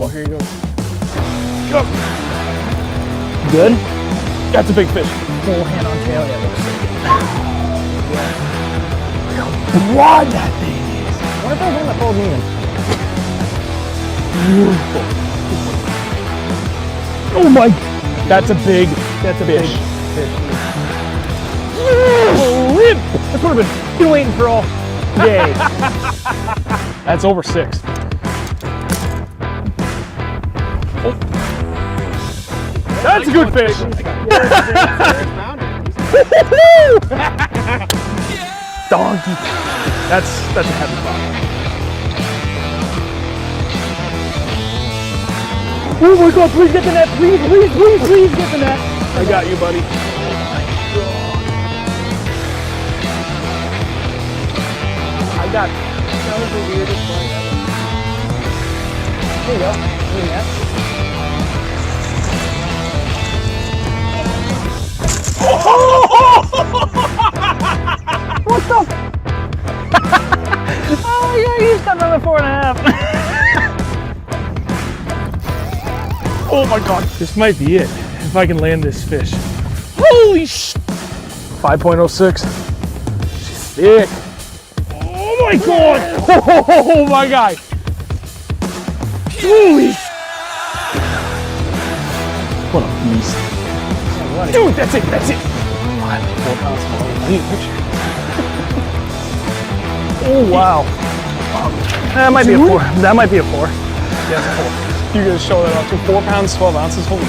Oh, here you go. Go. Good? That's a big fish. Full hand on tail, yeah, looks sick. Look how broad that thing is. What if I want to pull me in? Beautiful. Oh my, that's a big fish. Yes! That's what I've been waiting for all day. That's over 6. Oh. That's a good fish. Donkey. That's a heavy spot. Oh my God, please get the net. Please get the net. I got you, buddy. That was the weirdest one ever. There you go. What the? Oh yeah, he's got another 4.5. Oh my God. This might be it. If I can land this fish. Holy sh! 5.06. She's thick. Oh my God! Oh my God! Holy! What a beast! Dude, that's it! That's it! 4 pounds smaller. I need a picture. Oh wow! That might be a 4. That might be a 4. Yeah, it's a 4. You guys show that off to 4 pounds, 12 ounces. Holy!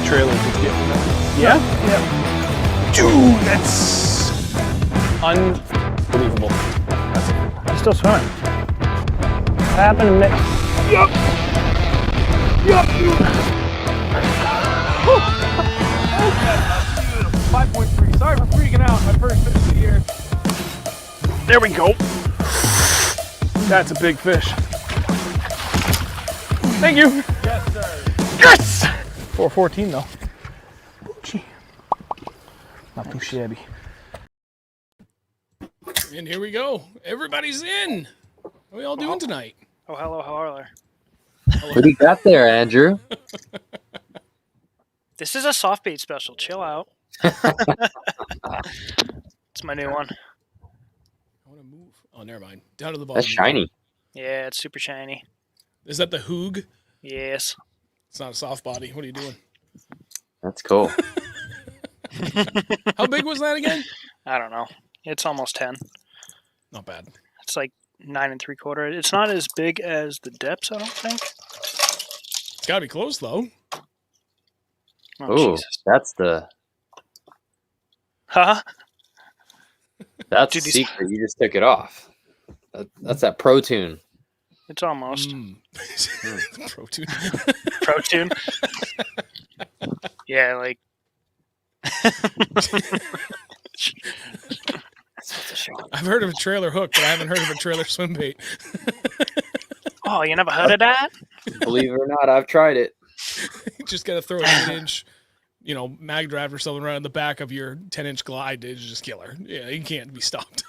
Trailer just getting that. Yeah? Yeah. Dude, that's unbelievable. That's it. He's still swimming. What happened to me? Yup. 5.3. Sorry for freaking out. My first fish of the year. There we go. That's a big fish. Thank you. Yes, sir. Yes! 4.14 though. Gee. Not too shabby. And here we go. Everybody's in. How are we all doing tonight? Oh, hello, how are there? What do you got there, Andrew? This is a soft bait special. Chill out. It's my new one. I want to move. Oh, never mind. Down to the bottom. That's shiny. Yeah, it's super shiny. Is that the hoog? Yes. It's not a soft body. What are you doing? That's cool. How big was that again? I don't know. It's almost 10. Not bad. It's like 9 3/4. It's not as big as the depths, I don't think. It's got to be close, though. Oh, Ooh, Jesus. that's the Huh? that's Dude, the secret. You just took it off. That's that pro tune. It's almost. Pro tune. Pro tune? Yeah, like. I've heard of a trailer hook, but I haven't heard of a trailer swim bait. Oh, you never heard of that? Believe it or not, I've tried it. You just got to throw an 8-inch, mag drive or something right on the back of your 10-inch glide to just kill her. Yeah, you can't be stopped.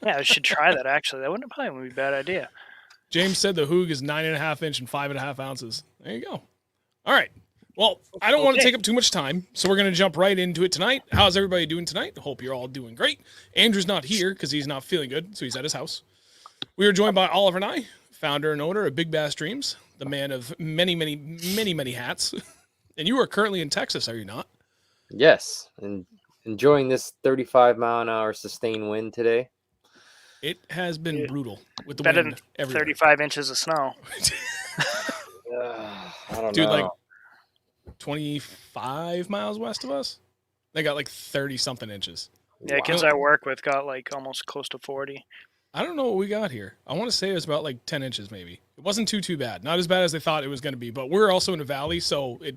Yeah, I should try that, actually. That wouldn't probably be a bad idea. James said the hoog is 9.5 inch and 5.5 ounces. There you go. All right. Well, I don't want to take up too much time, so we're going to jump right into it tonight. How's everybody doing tonight? Hope you're all doing great. Andrew's not here because he's not feeling good, so he's at his house. We are joined by Oliver Ngy, founder and owner of Big Bass Dreams, the man of many, many, many, many hats. And you are currently in Texas, are you not? Yes, and enjoying this 35-mile-an-hour sustained wind today. It has been brutal with the Better wind than everywhere. 35 inches of snow. I don't Dude, know. like 25 miles west of us, they got like 30-something inches. Yeah, kids I work with got like almost close to 40. I don't know what we got here. I want to say it was about like 10 inches maybe. It wasn't too bad. Not as bad as they thought it was going to be, but we're also in a valley, so it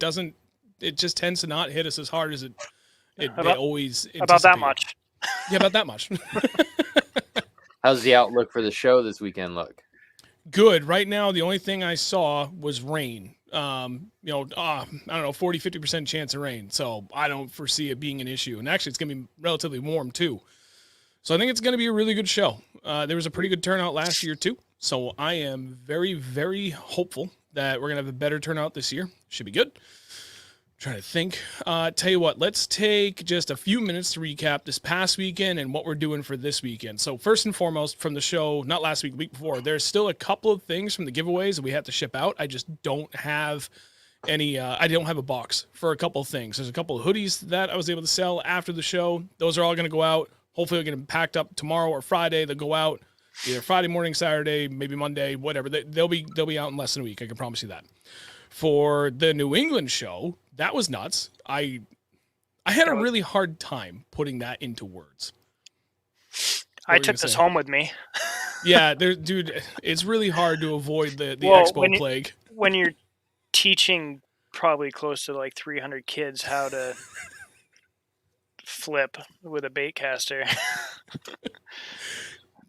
just tends to not hit us as hard as they always anticipate. About that much. Yeah, about that much. How's the outlook for the show this weekend look? Good. Right now, the only thing I saw was rain. I don't know, 40-50% chance of rain. So I don't foresee it being an issue. And actually, it's going to be relatively warm too. So I think it's going to be a really good show. There was a pretty good turnout last year too. So I am very, very hopeful that we're going to have a better turnout this year. Should be good. Trying to think. Tell you what, let's take just a few minutes to recap this past weekend and what we're doing for this weekend. So first and foremost, from the show, not last week, the week before, there's still a couple of things from the giveaways that we have to ship out. I just don't have any, I don't have a box for a couple of things. There's a couple of hoodies that I was able to sell after the show. Those are all going to go out. Hopefully they'll get them packed up tomorrow or Friday. They'll go out either Friday morning, Saturday, maybe Monday, whatever. They'll be out in less than a week. I can promise you that. For the New England show, that was nuts. I had a really hard time putting that into words. I took this home with me. Yeah, dude, it's really hard to avoid the expo plague. When you're teaching probably close to like 300 kids how to flip with a bait caster.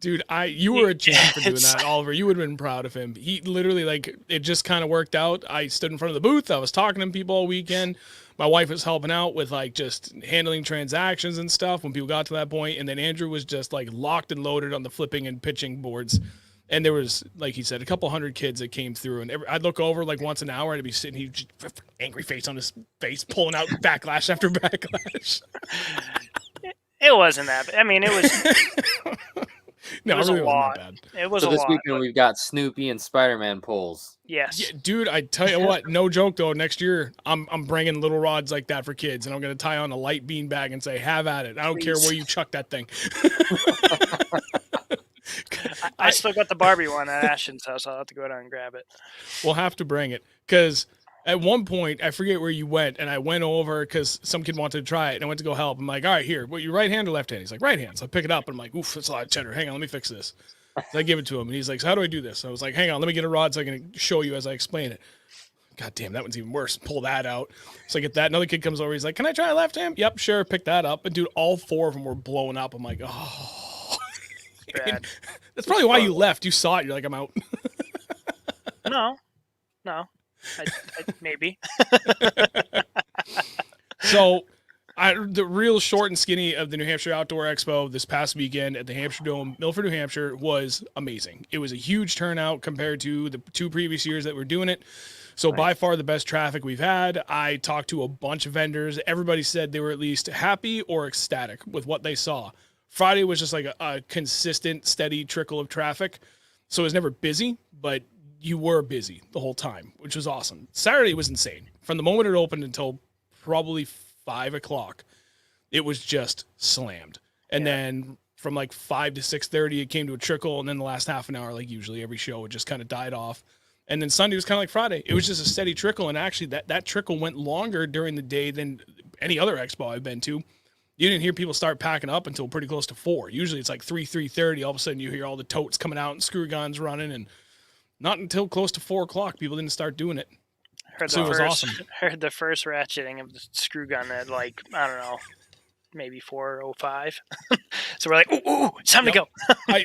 Dude, you were a champ for doing that, Oliver. You would have been proud of him. He literally, like, it just kind of worked out. I stood in front of the booth. I was talking to people all weekend. My wife was helping out with, like, just handling transactions and stuff when people got to that point. And then Andrew was just, like, locked and loaded on the flipping and pitching boards. And there was, like he said, a couple hundred kids that came through. And I'd look over, like, once an hour, and I'd be sitting here, just angry face on his face, pulling out backlash after backlash. It wasn't that bad. I mean, it was... No, it was really a lot. Wasn't that bad. It was so a this lot, weekend we've got Snoopy and Spider-Man poles. Yes. Yeah, dude, I tell you what, no joke though, next year I'm bringing little rods like that for kids, and I'm going to tie on a light bean bag and say, have at it. I don't care where you chuck that thing. I still got the Barbie one at Ashton's house. I'll have to go down and grab it. We'll have to bring it, because at one point, I forget where you went, and I went over because some kid wanted to try it, and I went to go help. I'm like, all right, here, what, your right hand or left hand? He's like, right hand. So I pick it up, and I'm like, oof, that's a lot of cheddar. Hang on, let me fix this. So I give it to him, and he's like, so how do I do this? I was like, hang on, let me get a rod so I can show you as I explain it. God damn, that one's even worse. Pull that out. So I get that. Another kid comes over. He's like, can I try left hand? Yep, sure. Pick that up. And dude, all four of them were blowing up. I'm like, oh. Bad. That's probably why you left. You saw it. You're like, I'm out. No. I maybe. So, the real short and skinny of the New Hampshire Outdoor Expo this past weekend at the Hampshire Dome, Milford, New Hampshire, was amazing. It was a huge turnout compared to the 2 previous years that we're doing it. So nice. By far the best traffic we've had. I talked to a bunch of vendors. Everybody said they were at least happy or ecstatic with what they saw. Friday was just like a consistent, steady trickle of traffic. So it was never busy, but you were busy the whole time, which was awesome. Saturday was insane. From the moment it opened until probably 5 o'clock, it was just slammed. And then from like 5 to 6:30, it came to a trickle. And then the last half an hour, like usually every show, it just kind of died off. And then Sunday was kind of like Friday. It was just a steady trickle. And actually that trickle went longer during the day than any other expo I've been to. You didn't hear people start packing up until pretty close to 4. Usually it's like 3:30. All of a sudden you hear all the totes coming out and screw guns running, and not until close to 4 o'clock people didn't start doing it. So it was awesome. Heard the first ratcheting of the screw gun at like, I don't know, maybe 4:05. So we're like, ooh, it's time to go.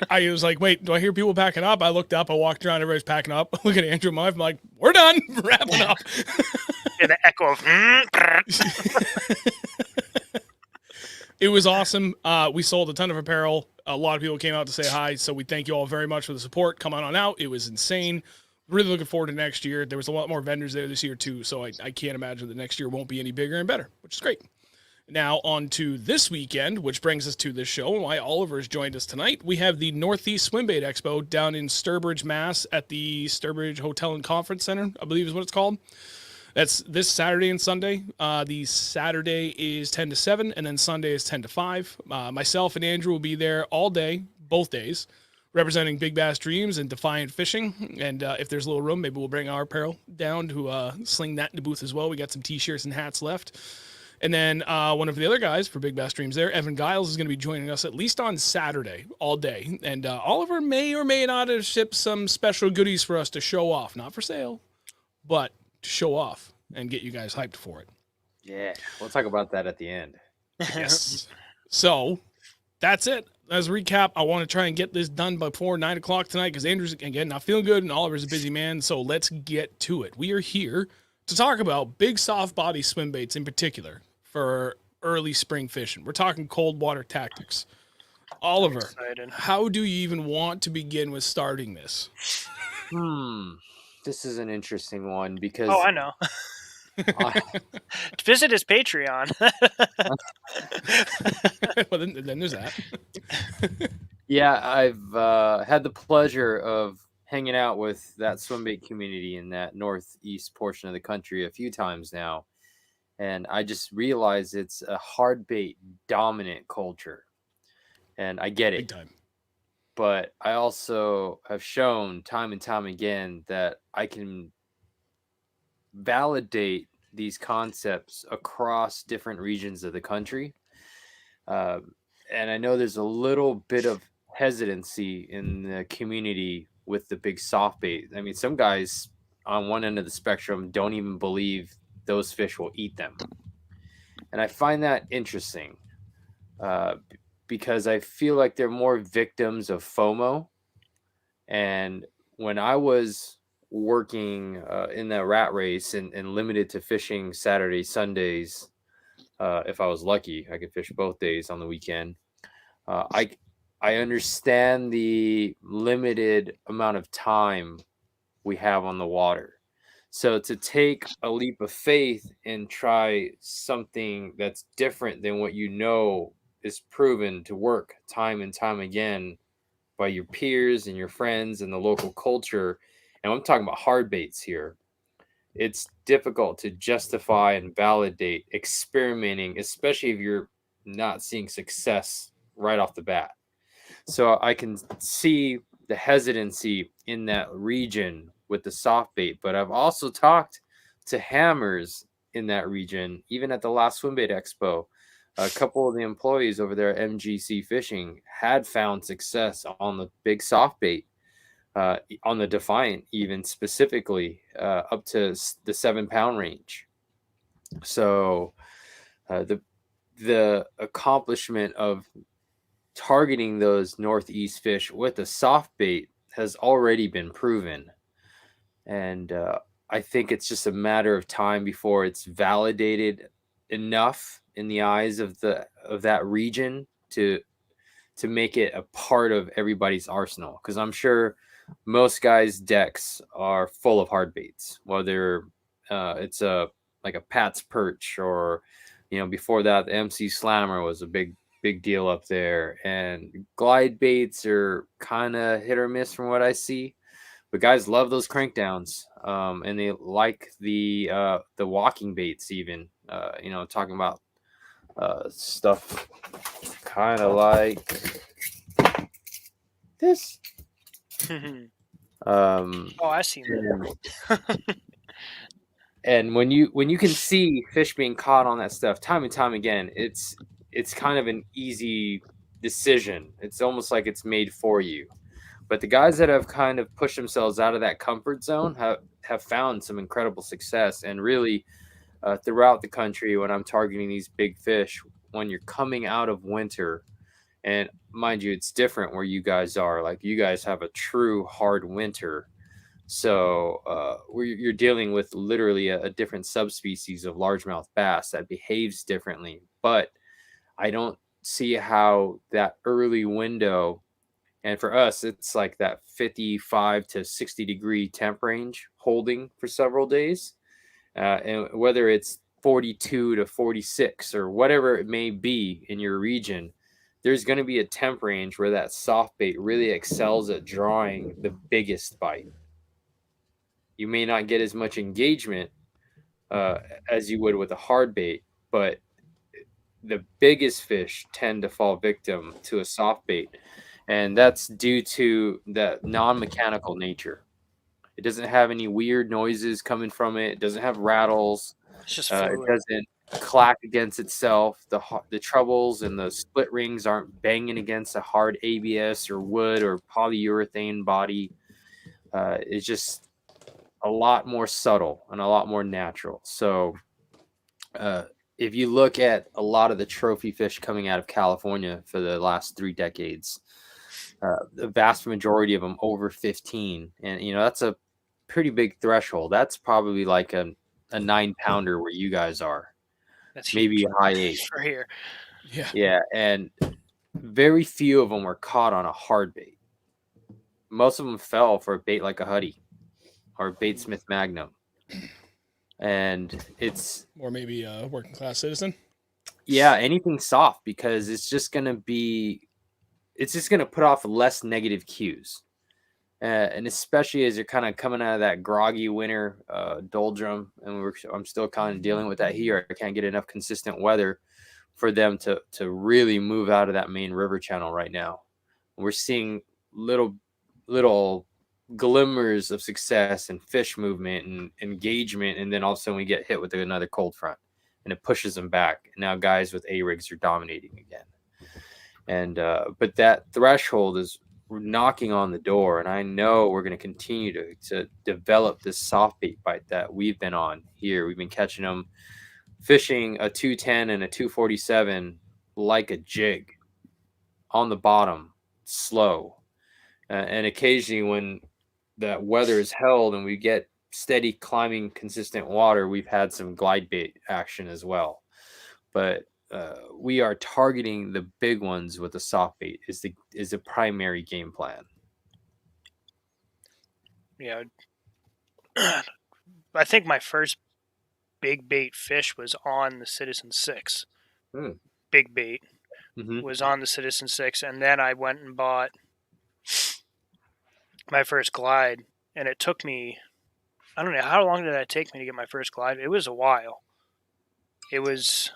I was like, wait, do I hear people packing up? I looked up, I walked around, everybody's packing up. Look at Andrew and my wife, I'm like, we're done, wrapping up. Yeah, the echo of It was awesome. We sold a ton of apparel. A lot of people came out to say hi, so we thank you all very much for the support. Come on out. It was insane. Really looking forward to next year. There was a lot more vendors there this year, too, so I can't imagine that next year won't be any bigger and better, which is great. Now, on to this weekend, which brings us to this show, and why Oliver's joined us tonight. We have the Northeast Swimbait Expo down in Sturbridge, Mass. at the Sturbridge Hotel and Conference Center, I believe is what it's called. That's this Saturday and Sunday. The Saturday is 10 to 7, and then Sunday is 10 to 5. Myself and Andrew will be there all day, both days, representing Big Bass Dreams and Defiant Fishing. And if there's a little room, maybe we'll bring our apparel down to sling that in the booth as well. We got some T-shirts and hats left. And then one of the other guys for Big Bass Dreams there, Evan Giles, is going to be joining us at least on Saturday all day. And Oliver may or may not have shipped some special goodies for us to show off. Not for sale, but to show off and get you guys hyped for it. Yeah, we'll talk about that at the end. Yes. So that's it. As a recap, I want to try and get this done before 9 o'clock tonight because Andrew's, again, not feeling good and Oliver's a busy man. So let's get to it. We are here to talk about big soft body swim baits in particular for early spring fishing. We're talking cold water tactics. Oliver, Excited. how do you even want to begin with starting this? This is an interesting one because Oh, I know. Visit his Patreon. Well, then there's that. yeah, I've had the pleasure of hanging out with that swimbait community in that northeast portion of the country a few times now. And I just realized it's a hard bait dominant culture. And I get Big it. time. But I also have shown time and time again that I can validate these concepts across different regions of the country. And I know there's a little bit of hesitancy in the community with the big soft bait. I mean, some guys on one end of the spectrum don't even believe those fish will eat them. And I find that interesting because I feel like they're more victims of FOMO. And when I was working in the rat race and limited to fishing Saturdays, Sundays, if I was lucky, I could fish both days on the weekend. I understand the limited amount of time we have on the water. So to take a leap of faith and try something that's different than what you know is proven to work time and time again by your peers and your friends and the local culture, and I'm talking about hard baits here, it's difficult to justify and validate experimenting, especially if you're not seeing success right off the bat. So I can see the hesitancy in that region with the soft bait, but I've also talked to hammers in that region, even at the last Swimbait Expo. A couple of the employees over there at MGC Fishing had found success on the big soft bait, on the Defiant, even specifically up to the 7-pound range. So the accomplishment of targeting those northeast fish with a soft bait has already been proven. And I think it's just a matter of time before it's validated enough in the eyes of that region to make it a part of everybody's arsenal. Because I'm sure most guys' decks are full of hard baits, whether it's like a Pat's Perch or, before that, the MC Slammer was a big deal up there. And glide baits are kind of hit or miss from what I see. But guys love those crankdowns, and they like the walking baits even, talking about stuff kind of like this. Oh, I see that. And when you can see fish being caught on that stuff time and time again, it's kind of an easy decision. It's almost like it's made for you. But the guys that have kind of pushed themselves out of that comfort zone have found some incredible success. And really, throughout the country, when I'm targeting these big fish, when you're coming out of winter, and mind you, it's different where you guys are. Like, you guys have a true hard winter. So you're dealing with literally a different subspecies of largemouth bass that behaves differently. But I don't see how that early window, and for us, it's like that 55 to 60 degree temp range holding for several days. And whether it's 42 to 46 or whatever it may be in your region, there's going to be a temp range where that soft bait really excels at drawing the biggest bite. You may not get as much engagement as you would with a hard bait, but the biggest fish tend to fall victim to a soft bait. And that's due to the non-mechanical nature. It doesn't have any weird noises coming from it. It doesn't have rattles. It's just It fluid. doesn't clack against itself. The troubles and the split rings aren't banging against a hard ABS or wood or polyurethane body. It's just a lot more subtle and a lot more natural. So if you look at a lot of the trophy fish coming out of California for the last 3 decades, the vast majority of them over 15. And, that's a pretty big threshold. That's probably like a 9-pounder where you guys are. That's maybe huge. a high 8 for here. Yeah. Yeah. And very few of them were caught on a hard bait. Most of them fell for a bait like a Huddy or a bait Smith Magnum. And it's, or maybe a working class citizen. yeah, anything soft, because it's just going to put off less negative cues. And especially as you're kind of coming out of that groggy winter doldrum, and I'm still kind of dealing with that here. I can't get enough consistent weather for them to really move out of that main river channel right now. We're seeing little glimmers of success and fish movement and engagement, and then all of a sudden we get hit with another cold front, and it pushes them back. And now guys with A-rigs are dominating again. And but that threshold is knocking on the door, and I know we're going to continue to develop this soft bait bite that we've been on here. We've been catching them fishing a 210 and a 247 like a jig on the bottom, slow. And occasionally when that weather is held and we get steady climbing consistent water, we've had some glide bait action as well. But we are targeting the big ones with the soft bait is the primary game plan. Yeah. I think my first big bait fish was on the Citizen 6. Big bait was on the Citizen 6, and then I went and bought my first glide, and it took me, I don't know, how long did that take me to get my first glide? It was a while. It was,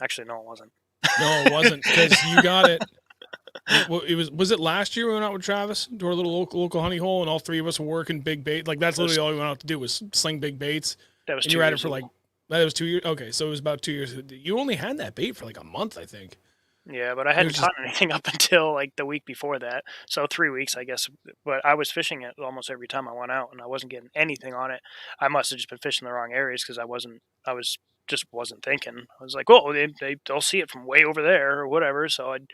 actually, no, it wasn't. No, it wasn't, because you got it. Was it last year we went out with Travis to our little local honey hole, and all three of us were working big bait? Like, that's literally all we went out to do was sling big baits. That was and you were at it for like, that was 2 years. Okay, so it was about 2 years. You only had that bait for like a month, I think. Yeah, but I hadn't caught anything up until like the week before that. So 3 weeks, I guess. But I was fishing it almost every time I went out, and I wasn't getting anything on it. I must have just been fishing the wrong areas because I just wasn't thinking. I was like, oh, they'll see it from way over there or whatever. So I'd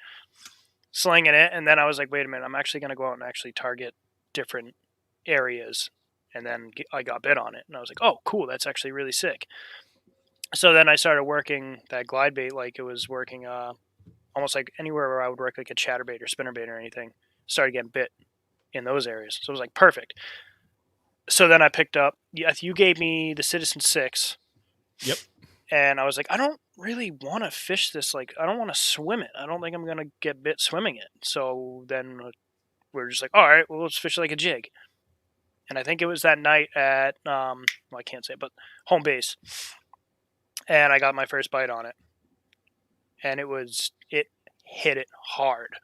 slinging it, and then I was like, wait a minute, I'm actually going to go out and actually target different areas. And then I got bit on it, and I was like, oh, cool, that's actually really sick. So then I started working that glide bait like it was working almost like anywhere where I would work like a chatterbait or spinnerbait or anything. Started getting bit in those areas. So it was like perfect. So then I picked up, you gave me the Citizen 6. Yep. And I was like, I don't really want to fish this. Like, I don't want to swim it. I don't think I'm going to get bit swimming it. So then we're just like, all right, well, let's fish it like a jig. And I think it was that night at, well, I can't say it, but home base. And I got my first bite on it. And it hit it hard.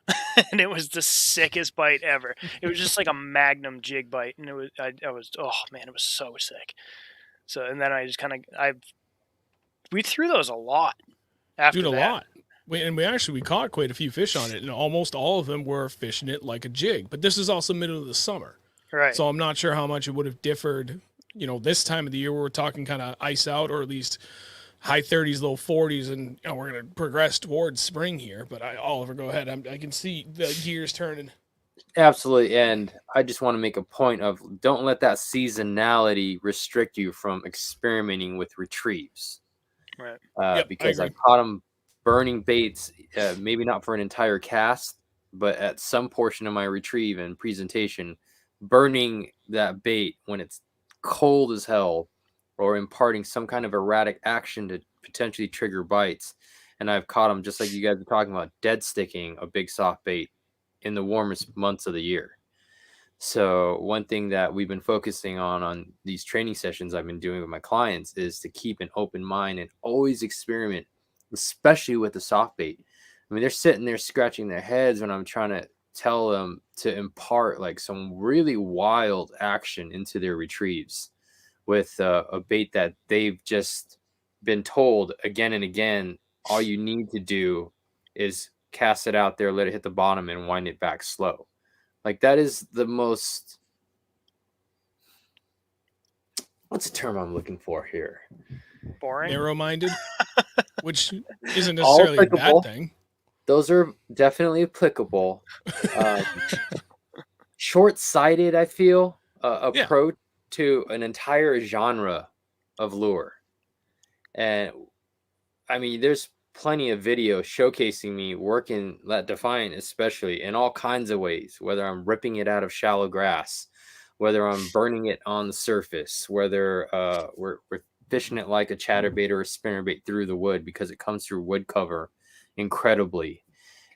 And it was the sickest bite ever. It was just like a magnum jig bite. And it was, oh man, it was so sick. So, and then I just kind of, we threw those a lot after that. A lot. We caught quite a few fish on it, and almost all of them were fishing it like a jig. But this is also middle of the summer. Right. So I'm not sure how much it would have differed, this time of the year where we're talking kind of ice out, or at least high 30s, low 40s, and we're going to progress towards spring here. But Oliver, go ahead. I can see the gears turning. Absolutely. And I just want to make a point of don't let that seasonality restrict you from experimenting with retrieves. Right. Because I caught them burning baits, maybe not for an entire cast, but at some portion of my retrieve and presentation, burning that bait when it's cold as hell, or imparting some kind of erratic action to potentially trigger bites. And I've caught them, just like you guys are talking about, dead sticking a big soft bait in the warmest months of the year. So one thing that we've been focusing on these training sessions I've been doing with my clients is to keep an open mind and always experiment, especially with the soft bait. I mean, they're sitting there scratching their heads when I'm trying to tell them to impart like some really wild action into their retrieves with a bait that they've just been told again and again, all you need to do is cast it out there, let it hit the bottom, and wind it back slow. Like, that is the most, what's the term I'm looking for here? Boring. Narrow-minded, which isn't necessarily a bad thing. Those are definitely applicable. Short-sighted, I feel, approach to an entire genre of lure. And I mean, there's plenty of videos showcasing me working that Defiant, especially in all kinds of ways, whether I'm ripping it out of shallow grass, whether I'm burning it on the surface, whether we're fishing it like a chatterbait or a spinnerbait through the wood because it comes through wood cover incredibly.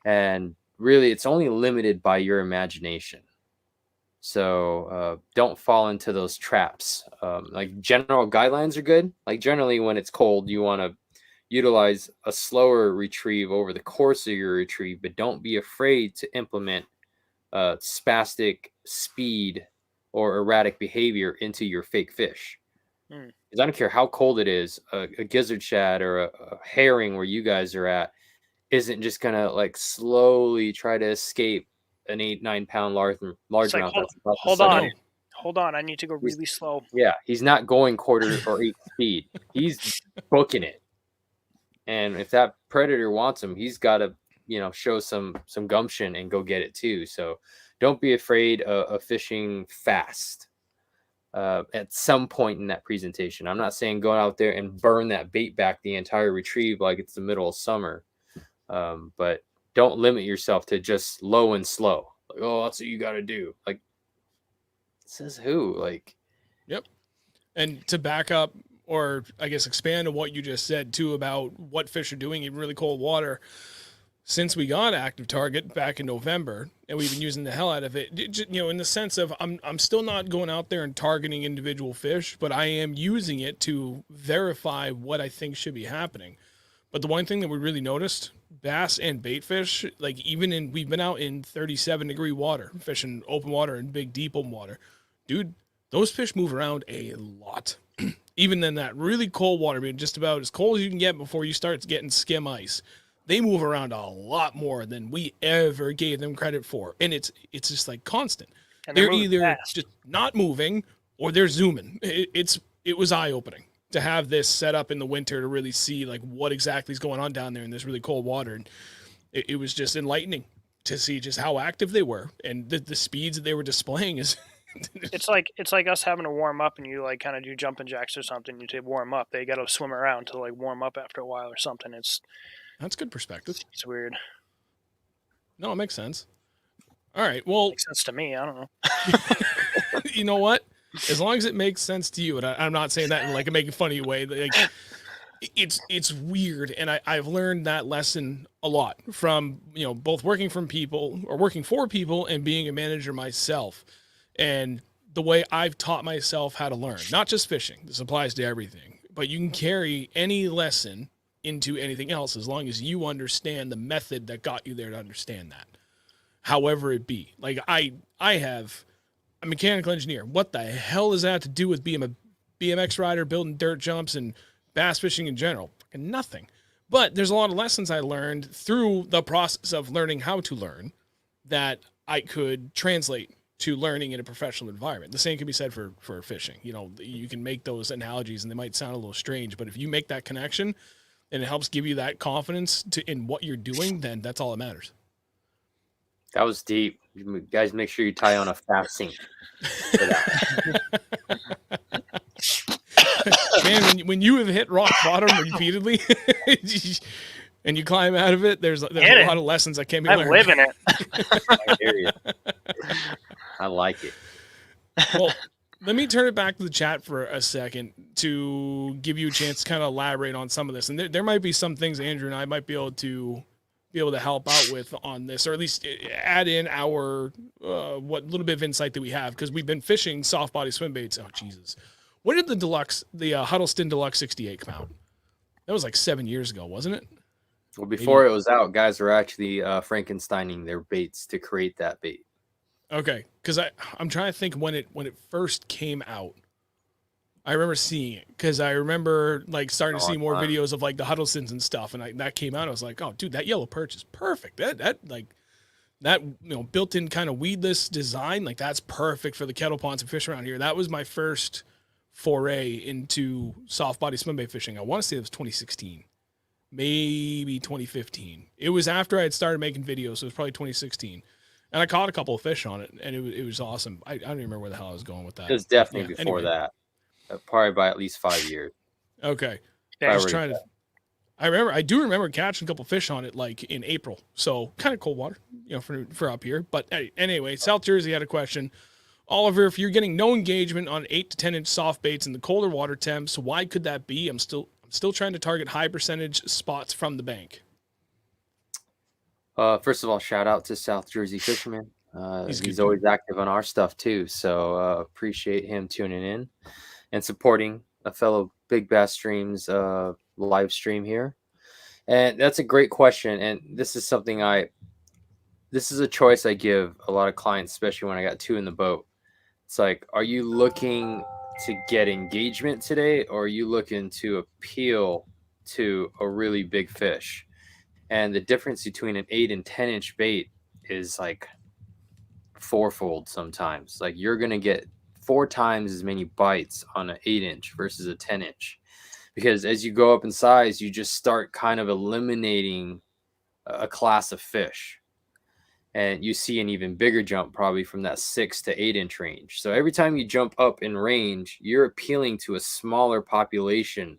And really, it's only limited by your imagination. So don't fall into those traps. Like general guidelines are good. Like generally when it's cold, you want to utilize a slower retrieve over the course of your retrieve, but don't be afraid to implement spastic speed or erratic behavior into your fake fish. Because I don't care how cold it is, a gizzard shad or a herring where you guys are at isn't just gonna like slowly try to escape an 8-9 pound largemouth. Like, hold on. I need to go really slow. Yeah, he's not going quarter or 8 speed. He's booking it. And if that predator wants him, he's got to, show some gumption and go get it too. So don't be afraid of fishing fast at some point in that presentation. I'm not saying go out there and burn that bait back the entire retrieve like it's the middle of summer. But don't limit yourself to just low and slow. Like, oh, that's what you got to do. Like, says who? Like, yep. And to back up, or I guess expand on what you just said too about what fish are doing in really cold water. Since we got Active Target back in November, and we've been using the hell out of it, in the sense of I'm still not going out there and targeting individual fish, but I am using it to verify what I think should be happening. But the one thing that we really noticed, bass and bait fish, like we've been out in 37-degree water, fishing open water and big deep open water, dude, those fish move around a lot. Even in that really cold water, I mean, just about as cold as you can get before you start getting skim ice, they move around a lot more than we ever gave them credit for. And it's just like constant. And they're either fast, just not moving, or they're zooming. It was eye-opening to have this set up in the winter to really see like what exactly is going on down there in this really cold water. And it was just enlightening to see just how active they were and the speeds that they were displaying is. It's like us having to warm up, and you like kind of do jumping jacks or something. You warm up. They got to swim around to like warm up after a while or something. That's good perspective. It's weird. No, it makes sense. All right. Well, makes sense to me. I don't know. You know what? As long as it makes sense to you, and I'm not saying that in like a making fun of you way. Like, it's weird, and I've learned that lesson a lot from both working for people and being a manager myself. And the way I've taught myself how to learn, not just fishing, this applies to everything, but you can carry any lesson into anything else as long as you understand the method that got you there to understand that. However it be. Like I'm a mechanical engineer. What the hell does that to do with being a BMX rider, building dirt jumps, and bass fishing in general? Fucking nothing. But there's a lot of lessons I learned through the process of learning how to learn that I could translate to learning in a professional environment. The same can be said for fishing. You can make those analogies and they might sound a little strange, but if you make that connection and it helps give you that confidence in what you're doing, then that's all that matters. That was deep. You guys, make sure you tie on a fast sink for that. Man, when you have hit rock bottom repeatedly and you climb out of it, there's a lot of lessons that can be learned. I live in it. I hear you. I like it. Well, let me turn it back to the chat for a second to give you a chance to kind of elaborate on some of this. And there might be some things Andrew and I might be able to help out with on this, or at least add in our what little bit of insight that we have, because we've been fishing softbody swim baits. Oh Jesus, when did the Huddleston Deluxe 68 come out? That was like 7 years ago, wasn't it? Well, before it was out, guys were actually Frankensteining their baits to create that bait. Okay, because I'm trying to think when it first came out. I remember seeing it because I remember like starting to see more videos of like the Huddlestons and stuff, and that came out. I was like, oh, dude, that yellow perch is perfect. That built-in kind of weedless design, like that's perfect for the kettle ponds and fish around here. That was my first foray into soft body swimbait fishing. I want to say it was 2016, maybe 2015. It was after I had started making videos, so it was probably 2016. And I caught a couple of fish on it, and it was awesome. I don't even remember where the hell I was going with that. It was definitely before that. Probably by at least 5 years. Okay. Yeah, I was trying to. I do remember catching a couple fish on it like in April. So kind of cold water, for up here. But anyway, South Jersey had a question. Oliver, if you're getting no engagement on 8 to 10 inch soft baits in the colder water temps, why could that be? I'm still trying to target high percentage spots from the bank. First of all, shout out to South Jersey Fisherman. He's always active on our stuff too. So appreciate him tuning in and supporting a fellow Big Bass Streams live stream here. And that's a great question. And this is something this is a choice I give a lot of clients, especially when I got 2 in the boat. It's like, are you looking to get engagement today, or are you looking to appeal to a really big fish? And the difference between an 8 and 10 inch bait is like fourfold sometimes. Like you're going to get 4 times as many bites on an 8 inch versus a 10 inch. Because as you go up in size, you just start kind of eliminating a class of fish. And you see an even bigger jump probably from that 6 to 8 inch range. So every time you jump up in range, you're appealing to a smaller population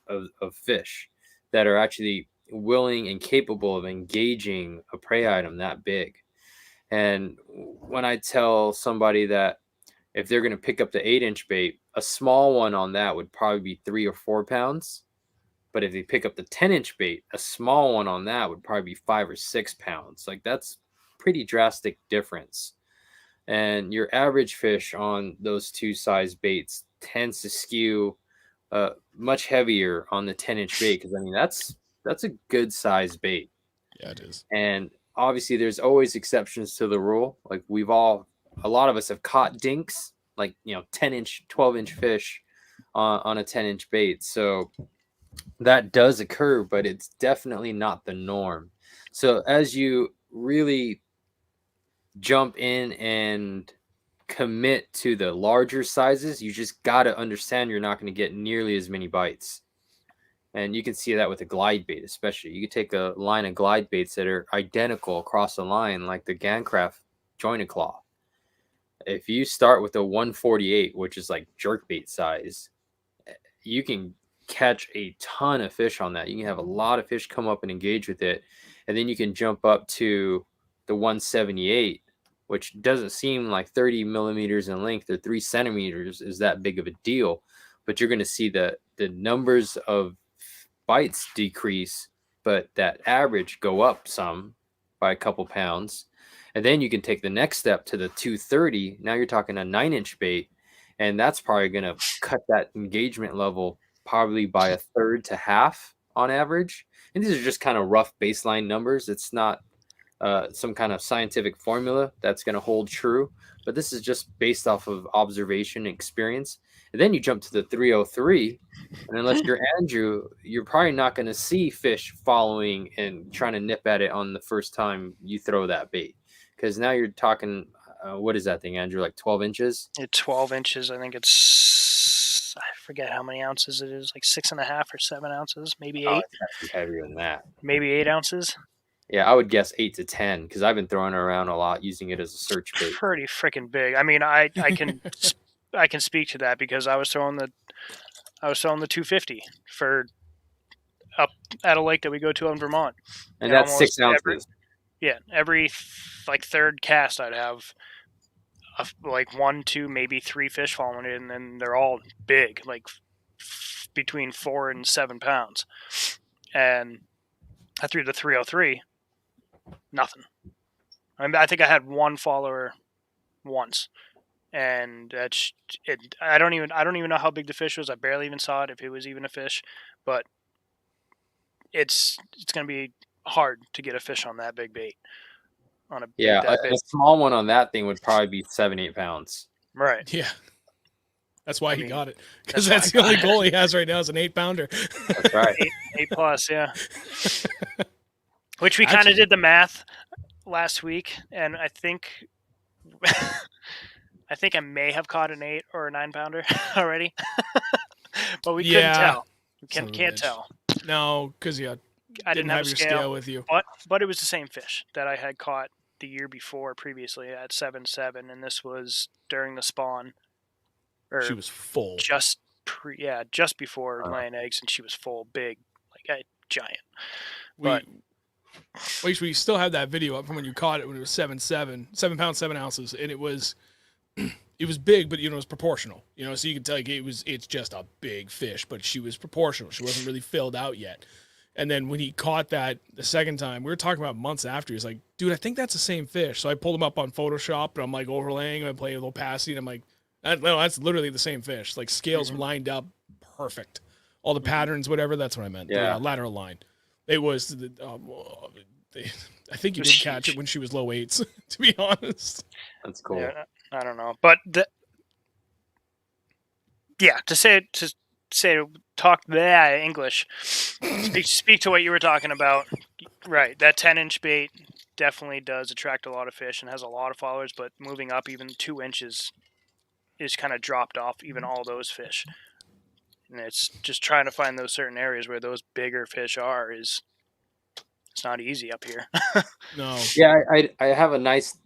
of fish that are actually willing and capable of engaging a prey item that big. And when I tell somebody that if they're going to pick up the 8 inch bait, a small one on that would probably be 3 or 4 pounds. But if they pick up the 10 inch bait, a small one on that would probably be 5 or 6 pounds. Like that's pretty drastic difference. And your average fish on those 2 size baits tends to skew much heavier on the 10 inch bait, because I mean that's a good size bait. Yeah, it is. And obviously there's always exceptions to the rule. Like a lot of us have caught dinks, like 10 inch 12 inch fish on a 10 inch bait. So that does occur, but it's definitely not the norm. So as you really jump in and commit to the larger sizes, you just got to understand you're not going to get nearly as many bites. And you can see that with a glide bait, especially. You could take a line of glide baits that are identical across the line, like the Gancraft jointed claw. If you start with a 148, which is like jerkbait size, you can catch a ton of fish on that. You can have a lot of fish come up and engage with it. And then you can jump up to the 178, which doesn't seem like 30 millimeters in length or 3 centimeters is that big of a deal. But you're going to see the numbers of bites decrease, but that average go up some by a couple pounds. And then you can take the next step to the 230. Now you're talking a 9 inch bait. And that's probably going to cut that engagement level probably by a third to half on average. And these are just kind of rough baseline numbers. It's not some kind of scientific formula that's going to hold true, but this is just based off of observation and experience. And then you jump to the 303, and unless you're Andrew, you're probably not going to see fish following and trying to nip at it on the first time you throw that bait, because now you're talking what is that thing, Andrew, like 12 inches? It's 12 inches. I think it's, I forget how many ounces it is, like 6.5 or 7 ounces, maybe 8. Oh, it's actually heavier than that. Maybe 8 ounces. Yeah, I would guess 8 to 10, because I've been throwing it around a lot, using it as a search bait. Pretty freaking big. I mean, I can I can speak to that because I was throwing the 250 for up at a lake that we go to in Vermont, and that's 6 ounces. Every like third cast I'd have like 1, 2, maybe 3 fish falling in, and they're all big, like between 4 and 7 pounds. And I threw the 303. Nothing. I mean, I think I had one follower once, and that's it. I don't even know how big the fish was. I barely even saw it, if it was even a fish. But it's going to be hard to get a fish on that big bait. On a a small one on that thing would probably be 7-8 pounds. Right. Yeah. That's why he got it, because that's the only goal he has right now is an 8-pounder. That's right. 8 plus, yeah. Which we kind of did the math last week, and I think I may have caught an 8 or a 9-pounder already, but we couldn't tell. We can't tell. No, because I didn't have your a scale with you. But it was the same fish that I had caught the year before previously at 7.7, and this was during the spawn. She was full. Just before laying eggs, and she was full, big. Like giant. We still have that video up from when you caught it when it was 7 pounds 7 ounces, and it was big, but it was proportional. So you can tell it's just a big fish, but she was proportional. She wasn't really filled out yet. And then when he caught that the second time, we were talking about months after. He's like, dude, I think that's the same fish. So I pulled him up on Photoshop, and I'm like overlaying, and I'm playing a little opacity, and I'm like, no, that's literally the same fish. Like scales lined up perfect. All the patterns, whatever, that's what I meant. Yeah. The lateral line. It was, I think you did catch it when she was low 8s, to be honest. That's cool. Yeah, I don't know. But talk English. Speak to what you were talking about. Right. That 10-inch bait definitely does attract a lot of fish and has a lot of followers, but moving up even 2 inches is kind of dropped off even all those fish. And it's just trying to find those certain areas where those bigger fish are it's not easy up here. No. Yeah, I have a nice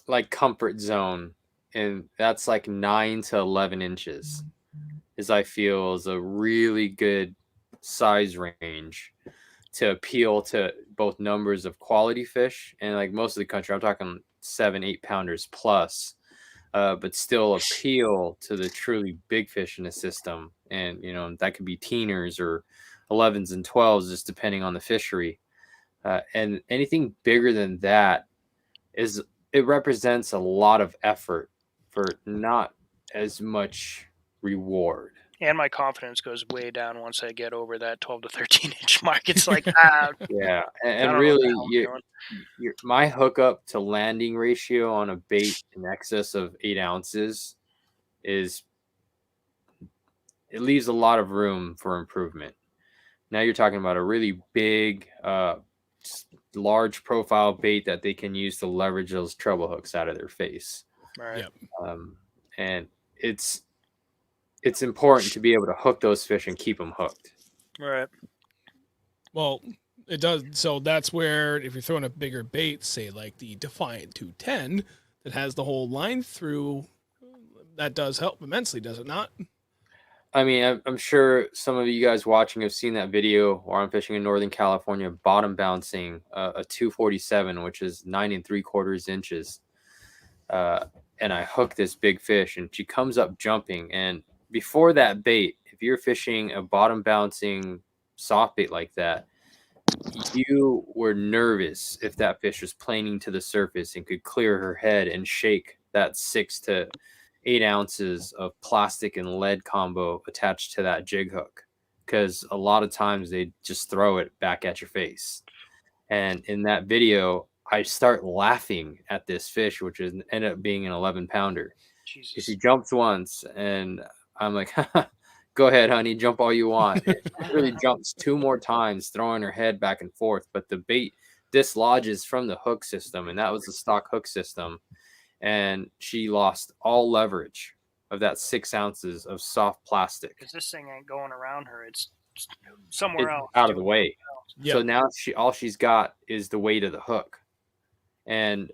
like comfort zone, and that's like 9 to 11 inches. I feel is a really good size range to appeal to both numbers of quality fish and like most of the country. I'm talking 7-8 pounders plus, but still appeal to the truly big fish in the system. And that could be teeners or 11s and 12s, just depending on the fishery. And anything bigger than that it represents a lot of effort for not as much reward. And my confidence goes way down once I get over that 12 to 13 inch mark. It's like, yeah. And really, my hookup to landing ratio on a bait in excess of 8 ounces it leaves a lot of room for improvement. Now you're talking about a really big, large profile bait that they can use to leverage those treble hooks out of their face. Right. Yep. And it's important to be able to hook those fish and keep them hooked. Right. Well, it does. So that's where if you're throwing a bigger bait, say like the Defiant 210 that has the whole line through, that does help immensely, does it not? I mean, I'm sure some of you guys watching have seen that video where I'm fishing in Northern California, bottom bouncing a 247, which is 9 3/4 inches. And I hook this big fish, and she comes up jumping. And before that bait, if you're fishing a bottom bouncing soft bait like that, you were nervous if that fish was planing to the surface and could clear her head and shake that 6 to 8 ounces of plastic and lead combo attached to that jig hook, because a lot of times they just throw it back at your face. And in that video, I start laughing at this fish, which ended up being an 11 pounder. She jumps once, and I'm like, go ahead, honey, jump all you want. It really jumps 2 more times, throwing her head back and forth, but the bait dislodges from the hook system, and that was the stock hook system. And she lost all leverage of that 6 ounces of soft plastic. Because this thing ain't going around her; it's somewhere else, out of the way. Yep. So now all she's got is the weight of the hook. And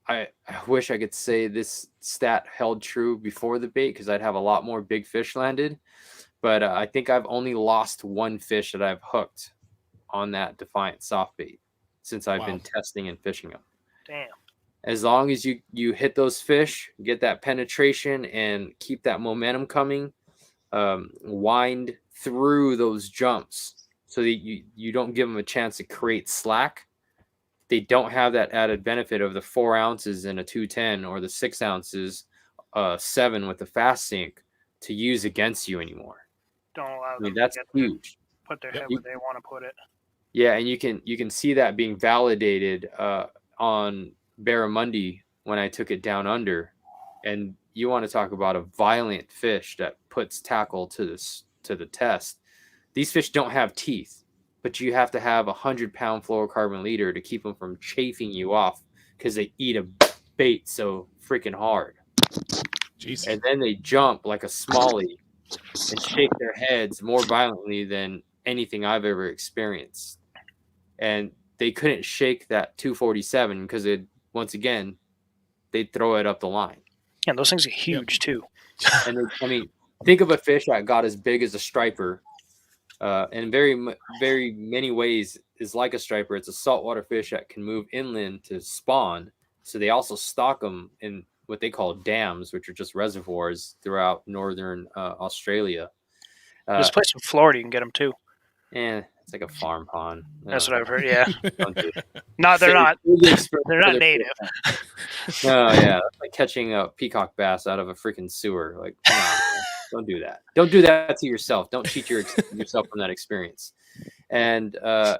I wish I could say this stat held true before the bait, because I'd have a lot more big fish landed. But I think I've only lost 1 fish that I've hooked on that Defiant soft bait since I've been testing and fishing them. Damn. As long as you hit those fish, get that penetration, and keep that momentum coming, wind through those jumps so that you don't give them a chance to create slack. They don't have that added benefit of the 4 ounces in a 210 or the 6 ounces 7 with the fast sink to use against you anymore. Don't allow them. I mean, that's huge. Put their head where they want to put it. Yeah, and you can see that being validated on Barramundi when I took it down under. And you want to talk about a violent fish that puts tackle to the test. These fish don't have teeth, but you have to have 100-pound fluorocarbon leader to keep them from chafing you off, because they eat a bait so freaking hard. Jeez. And then they jump like a smallie and shake their heads more violently than anything I've ever experienced. And they couldn't shake that 247 because once again, they'd throw it up the line. Yeah, those things are huge too. And I mean, think of a fish that got as big as a striper in very many ways is like a striper. It's a saltwater fish that can move inland to spawn. So they also stock them in what they call dams, which are just reservoirs throughout northern Australia. There's a place in Florida you can get them too. And it's like a farm pond. That's what I've heard. Yeah. Don't do it. No, they're not. They're not native. No, yeah, that's like catching a peacock bass out of a freaking sewer. Like, come on, man. Don't do that. Don't do that to yourself. Don't cheat yourself from that experience. And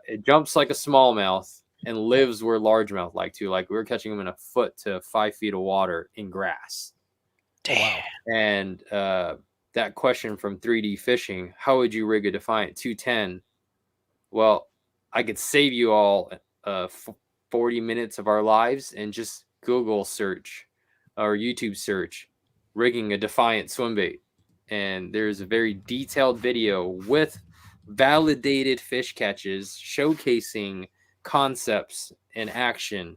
it jumps like a smallmouth and lives where largemouth like to. Like, we were catching them in 1 foot to 5 feet of water in grass. Damn. And that question from 3D Fishing, how would you rig a Defiant 210? Well, I could save you all 40 minutes of our lives and just Google search or YouTube search rigging a Defiant swimbait. And there's a very detailed video with validated fish catches showcasing concepts in action.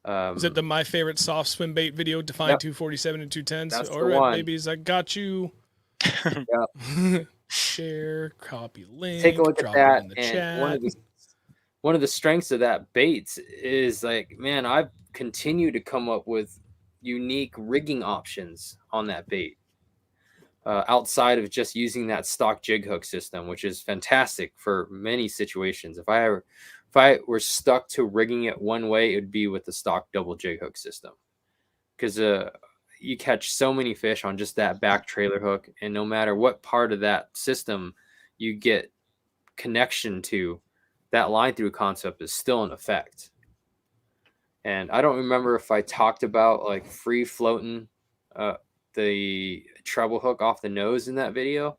Is it the My Favorite Soft Swim Bait video, Defiant Yep. 247 and 210s? That's All the right, one. babies, I got you. Yep. Share, copy link. Take a look at drop that. it in the And chat. one of the strengths of that baits is like, man, I've continued to come up with unique rigging options on that bait. Outside of just using that stock jig hook system, which is fantastic for many situations. If I were stuck to rigging it one way, it would be with the stock double jig hook system, because you catch so many fish on just that back trailer hook, and no matter what part of that system you get connection to, that line through concept is still in effect. And I don't remember if I talked about like free floating the treble hook off the nose in that video,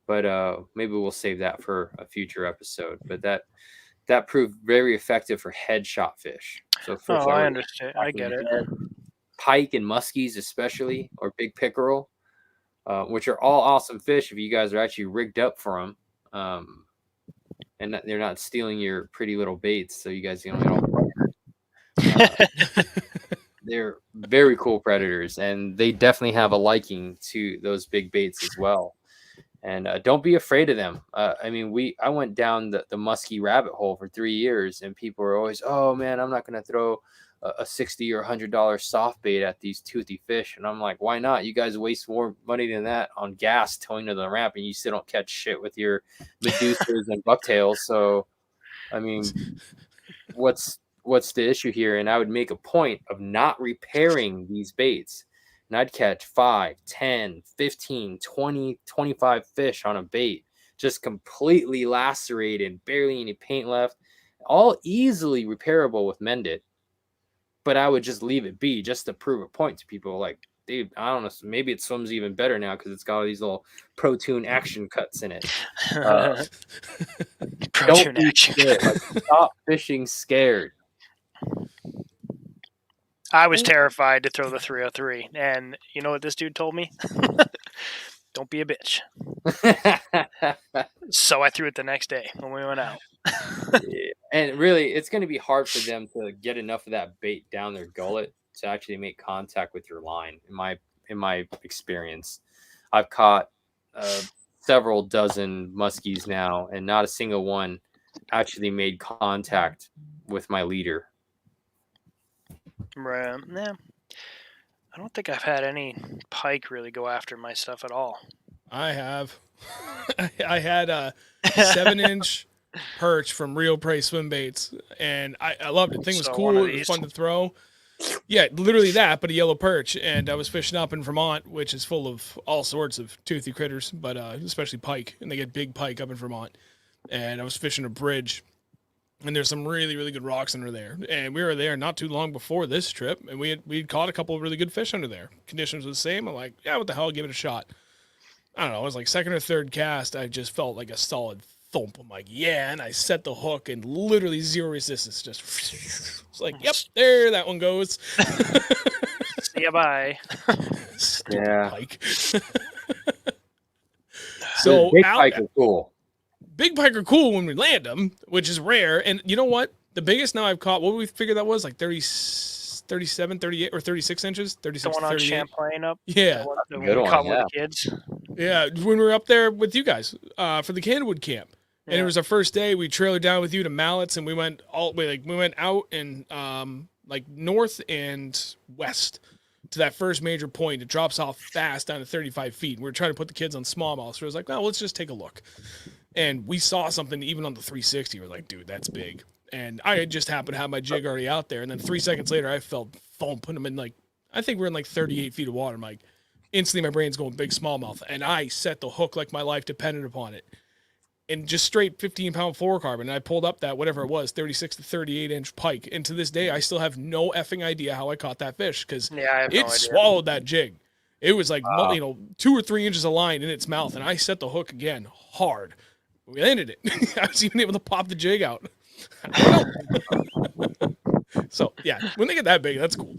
but maybe we'll save that for a future episode. But that proved very effective for headshot fish. So fish I understand. I get it. Pike and muskies especially, or big pickerel, which are all awesome fish if you guys are actually rigged up for them, and they're not stealing your pretty little baits, so you guys don't they're very cool predators, and they definitely have a liking to those big baits as well. And don't be afraid of them. I mean, I went down the musky rabbit hole for 3 years, and people were always, oh man, I'm not going to throw a $60 or $100 soft bait at these toothy fish. And I'm like, why not? You guys waste more money than that on gas towing to the ramp, and you still don't catch shit with your Medusas and bucktails. So, I mean, what's the issue here? And I would make a point of not repairing these baits, and I'd catch 5, 10, 15, 20, 25 fish on a bait, just completely lacerated, barely any paint left, all easily repairable with Mended. But I would just leave it be just to prove a point to people. Like, dude, I don't know, maybe it swims even better now because it's got all these little Pro-Tune action cuts in it. Pro-Tune action. Like, stop fishing scared. I was terrified to throw the 303, and you know what this dude told me? Don't be a bitch. So I threw it the next day when we went out. Yeah. And really, it's going to be hard for them to get enough of that bait down their gullet to actually make contact with your line. In my experience, I've caught several dozen muskies now, and not a single one actually made contact with my leader. Right. Yeah. I don't think I've had any pike really go after my stuff at all. I have. I had a 7-inch perch from Real Prey Swimbaits, and I loved it. The thing was cool. It was fun to throw. Yeah, literally that, but a yellow perch. And I was fishing up in Vermont, which is full of all sorts of toothy critters, but especially pike, and they get big pike up in Vermont. And I was fishing a bridge, and there's some really, really good rocks under there. And we were there not too long before this trip, and we'd caught a couple of really good fish under there. Conditions were the same. I'm like, yeah, what the hell? Give it a shot. I don't know. It was like second or third cast. I just felt like a solid thump. I'm like, yeah, and I set the hook and literally zero resistance. Just it's like, yep, there that one goes. See ya, bye. Yeah. Pike. So big pike are cool. Big pike are cool when we land them, which is rare. And you know what? The biggest now I've caught, what did we figure that was? Like 37, 38, or 36 inches? 36, the one on 38. Champlain up? Yeah. The one Good we one, caught yeah. with the kids? Yeah, when we were up there with you guys for the Candlewood camp, and it was our first day. We trailered down with you to Mallets, and we went we went out and like north and west to that first major point. It drops off fast down to 35 feet. And we were trying to put the kids on smallmouth, so I was like, well, let's just take a look. And we saw something even on the 360. We're like, dude, that's big. And I just happened to have my jig already out there, and then 3 seconds later, I felt foam put them in like, I think we're in like 38 feet of water. I'm like, instantly my brain's going big smallmouth, and I set the hook like my life depended upon it. And just straight 15-pound fluorocarbon, and I pulled up that, whatever it was, 36 to 38-inch pike. And to this day, I still have no effing idea how I caught that fish, because it swallowed that jig. It was like, 2 or 3 inches of line in its mouth, and I set the hook again hard. We landed it. I was even able to pop the jig out. So, yeah, when they get that big, that's cool.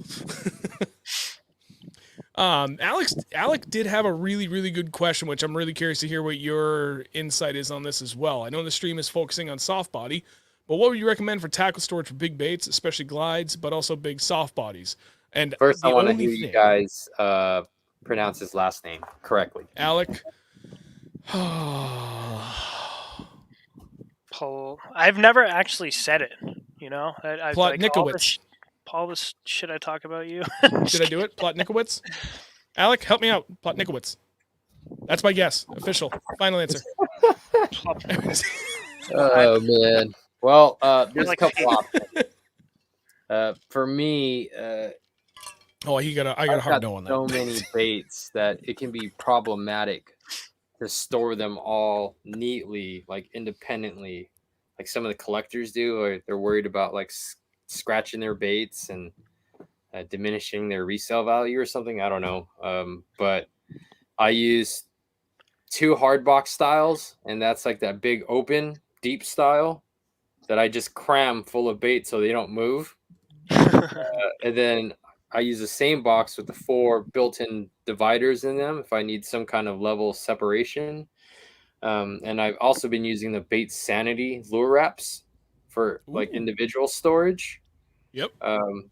Alec did have a really, really good question, which I'm really curious to hear what your insight is on this as well. I know the stream is focusing on soft body, but what would you recommend for tackle storage for big baits, especially glides, but also big soft bodies? And first, I want to hear you guys pronounce his last name correctly. Alec. Paul. I've never actually said it. You know, Plotnikowicz. Paul, this shit I talk about you. Did I do it? Plotnikowicz? Alec, help me out. Plotnikowicz. That's my guess. Official. Final answer. Oh, man. Well, there's a couple options. For me, I got a hard no on that. So many baits that it can be problematic to store them all neatly, like independently, like some of the collectors do, or they're worried about like scratching their baits and diminishing their resale value or something. I don't know. But I use 2 hard box styles, and that's like that big open deep style that I just cram full of bait so they don't move. And then I use the same box with the 4 built-in dividers in them if I need some kind of level separation. And I've also been using the Bait Sanity lure wraps for like individual storage. Yep.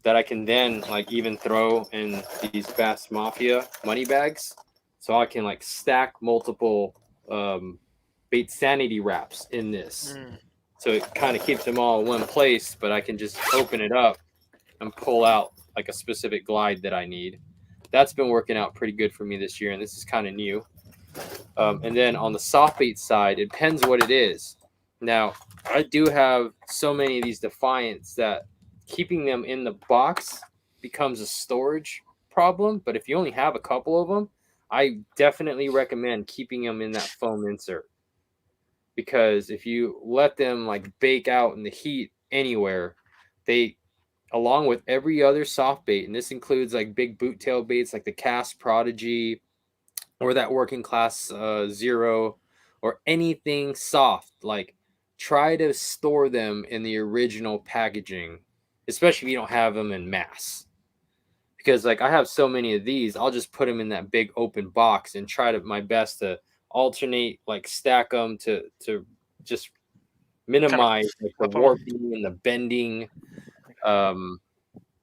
That I can then like even throw in these Bass Mafia money bags, so I can like stack multiple Bait Sanity wraps in this. So it kind of keeps them all in one place, but I can just open it up and pull out like a specific glide that I need. That's been working out pretty good for me this year, and this is kind of new. And then on the soft bait side, it depends what it is. Now, I do have so many of these Defiants that keeping them in the box becomes a storage problem. But if you only have a couple of them, I definitely recommend keeping them in that foam insert. Because if you let them like bake out in the heat anywhere, they, along with every other soft bait, and this includes like big boot tail baits like the Cast Prodigy or that Working Class Zero or anything soft, like try to store them in the original packaging, especially if you don't have them in mass. Because like I have so many of these, I'll just put them in that big open box and try to my best to alternate, like stack them to just minimize like the warping and the bending.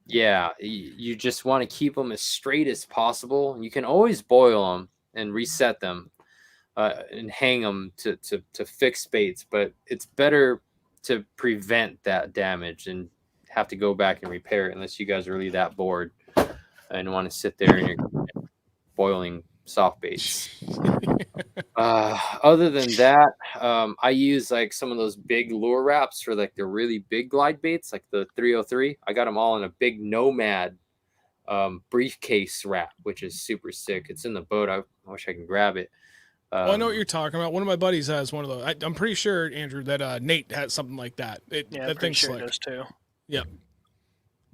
Yeah, you just want to keep them as straight as possible. You can always boil them and reset them and hang them to fix baits, but it's better to prevent that damage and have to go back and repair it unless you guys are really that bored and want to sit there and you're boiling soft baits. Other than that, I use like some of those big lure wraps for like the really big glide baits, like the 303. I got them all in a big Nomad briefcase wrap, which is super sick. It's in the boat. I wish I can grab it. Well, I know what you're talking about. One of my buddies has one of those. I'm pretty sure, Andrew, that Nate has something like that. That thing's sure does too. Yep.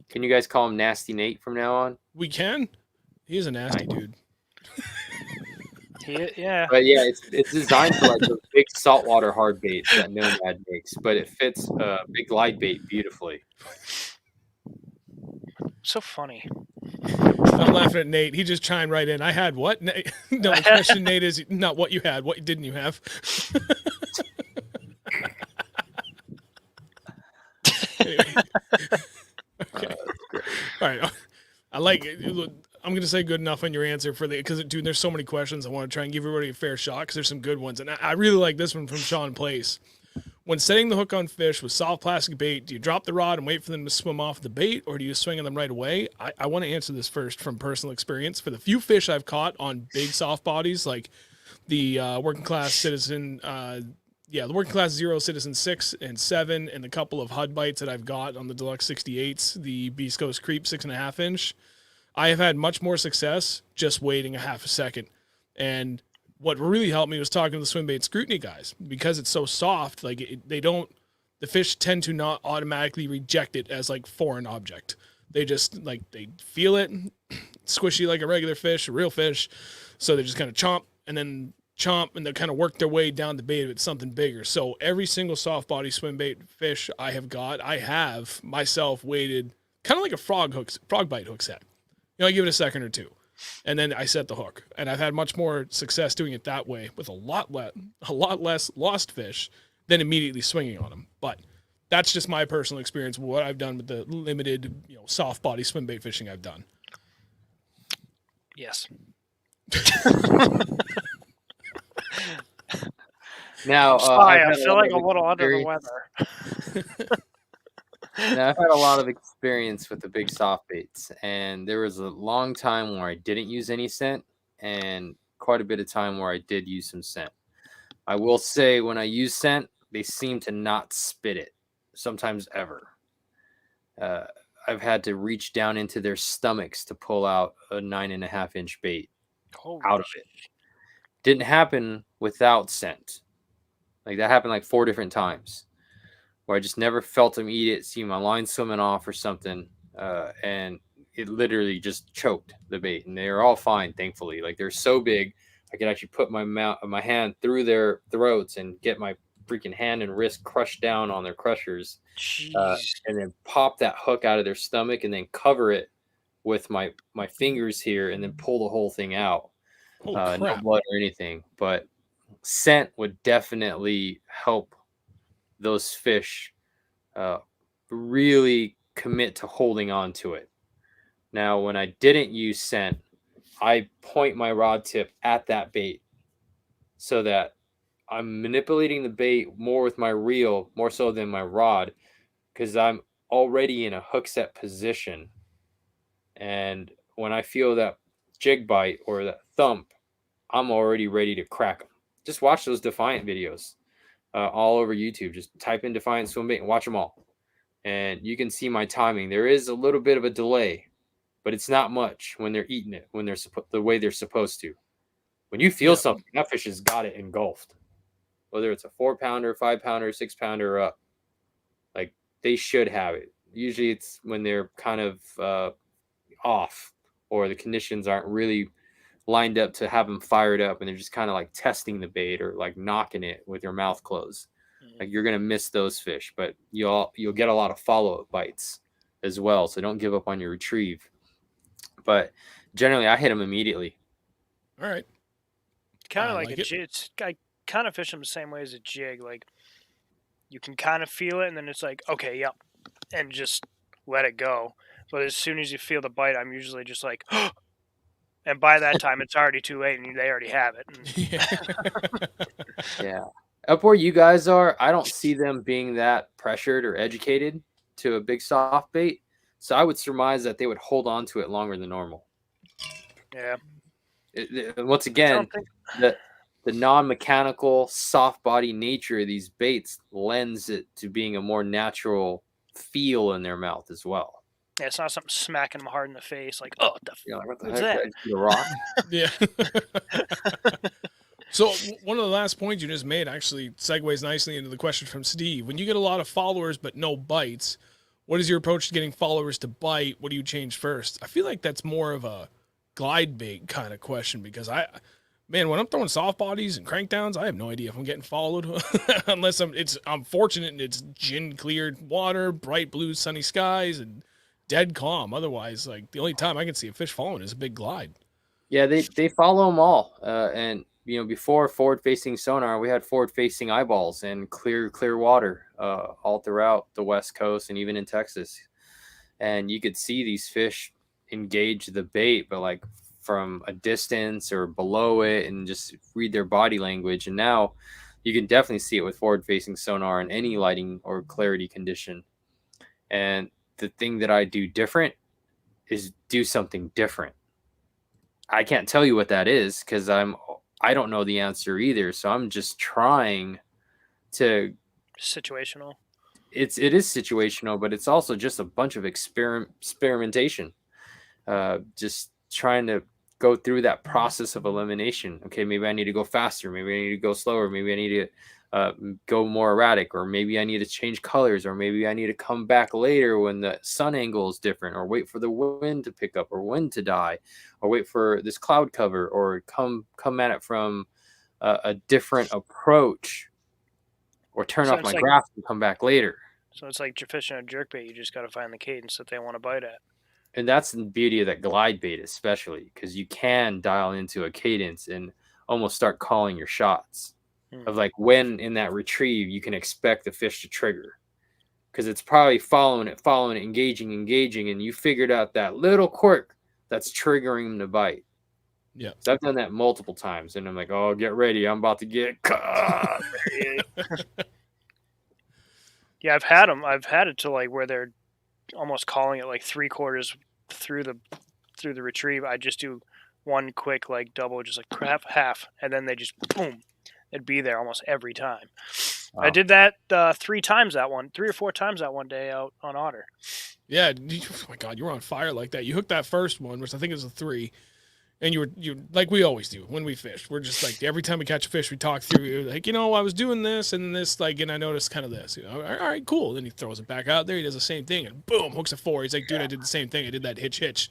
Can you guys call him Nasty Nate from now on? We can. He's a nasty dude. Yeah. But yeah, it's designed for like the big saltwater hard baits that Nomad makes, but it fits big glide bait beautifully. So funny. I'm laughing at Nate. He just chimed right in. I had what? No, the question, Nate, is not what you had. What didn't you have? Anyway. Okay. All right. I like it. I'm gonna say good enough on your answer for the because dude, there's so many questions. I want to try and give everybody a fair shot because there's some good ones, and I really like this one from Sean Place. When setting the hook on fish with soft plastic bait, do you drop the rod and wait for them to swim off the bait, or do you swing on them right away? I want to answer this first from personal experience. For the few fish I've caught on big soft bodies, like the working class citizen, the working class 0, citizen 6 and 7, and the couple of HUD bites that I've got on the Deluxe 68s, the Beast Coast Creep 6.5 inch, I have had much more success just waiting a half a second. And what really helped me was talking to the Swimbait scrutiny guys, because it's so soft. Like the fish tend to not automatically reject it as like foreign object. They just they feel it, squishy like a regular fish, a real fish. So they just kind of chomp and they kind of work their way down the bait if it's something bigger. So every single soft body swimbait fish I have myself weighted kind of like a frog bite hook set. I give it a second or two. And then I set the hook, and I've had much more success doing it that way with a lot less lost fish than immediately swinging on them. But that's just my personal experience with what I've done with the limited, soft body swim bait fishing I've done. Yes. Now, I feel like a little under the weather. Now, I've had a lot of experience with the big soft baits, and there was a long time where I didn't use any scent, and quite a bit of time where I did use some scent. I will say when I use scent, they seem to not spit it, sometimes ever. I've had to reach down into their stomachs to pull out a 9.5 inch bait out of it. Didn't happen without scent. Like that happened like 4 different times, where I just never felt them eat it, see my line swimming off or something, and it literally just choked the bait. And they were all fine, thankfully. Like they're so big, I could actually put my hand through their throats and get my freaking hand and wrist crushed down on their crushers, and then pop that hook out of their stomach and then cover it with my fingers here and then pull the whole thing out. No blood or anything, but scent would definitely help those fish really commit to holding on to it. Now, when I didn't use scent, I point my rod tip at that bait so that I'm manipulating the bait more with my reel, more so than my rod, because I'm already in a hook set position. And when I feel that jig bite or that thump, I'm already ready to crack them. Just watch those Defiant videos. All over YouTube. Just type in Defiant Swimbait and watch them all. And you can see my timing. There is a little bit of a delay, but it's not much when they're eating it, when they're the way they're supposed to. When you feel something, that fish has got it engulfed. Whether it's a 4-pounder, 5-pounder, 6-pounder or up, like they should have it. Usually it's when they're kind of off or the conditions aren't really lined up to have them fired up, and they're just kind of like testing the bait or like knocking it with your mouth closed. Like you're gonna miss those fish, but you'll get a lot of follow-up bites as well. So don't give up on your retrieve. But generally, I hit them immediately. All right. Kind of like a jig. I kind of fish them the same way as a jig. Like you can kind of feel it, and then it's like, okay, yep, and just let it go. But as soon as you feel the bite, I'm usually just like, and by that time, it's already too late, and they already have it. Yeah. Up where you guys are, I don't see them being that pressured or educated to a big soft bait. So I would surmise that they would hold on to it longer than normal. Yeah. Once again, the non-mechanical, soft body nature of these baits lends it to being a more natural feel in their mouth as well. Yeah, it's not something smacking them hard in the face, like, oh, what the what's heck? that? The rock? Yeah. So one of the last points you just made actually segues nicely into the question from Steve. When you get a lot of followers but no bites, what is your approach to getting followers to bite? What do you change first? I feel like that's more of a glide bait kind of question, because when I'm throwing soft bodies and crankdowns, I have no idea if I'm getting followed unless I'm fortunate and it's gin cleared water, bright blue sunny skies, and dead calm. Otherwise, like the only time I can see a fish following is a big glide. Yeah, they follow them all. And before forward-facing sonar, we had forward-facing eyeballs and clear water all throughout the West Coast and even in Texas. And you could see these fish engage the bait, but like from a distance or below it, and just read their body language. And now you can definitely see it with forward facing sonar in any lighting or clarity condition. And the thing that I do different is do something different. I can't tell you what that is because I don't know the answer either. So I'm just trying to Situational. it is situational, but it's also just a bunch of experimentation. Just trying to go through that process of elimination. Okay, maybe I need to go faster. Maybe I need to go slower. Maybe I need to go more erratic, or maybe I need to change colors, or maybe I need to come back later when the sun angle is different, or wait for the wind to pick up, or wind to die, or wait for this cloud cover, or come at it from a different approach, or turn off my graph and come back later. So it's like you're fishing a jerkbait. You just got to find the cadence that they want to bite at. And that's the beauty of that glide bait, especially because you can dial into a cadence and almost start calling your shots of like when in that retrieve you can expect the fish to trigger, because it's probably following it, engaging, and you figured out that little quirk that's triggering them to bite. Yeah. So I've done that multiple times, and I'm like, oh, get ready. I'm about to get caught. Yeah, I've had it to like where they're almost calling it like 3/4 through the retrieve. I just do one quick like double, just like half, and then they just boom, it'd be there almost every time. Wow. I did that 3 or 4 times that one day out on Otter. Yeah, oh my God, you were on fire like that. You hooked that first one, which I think is a 3. And you like we always do when we fish. We're just like every time we catch a fish, we talk through like, I was doing this and this, like, and I noticed kind of this. All right, cool. Then he throws it back out there. He does the same thing, and boom, hooks a 4. He's like, dude, I did the same thing. I did that hitch,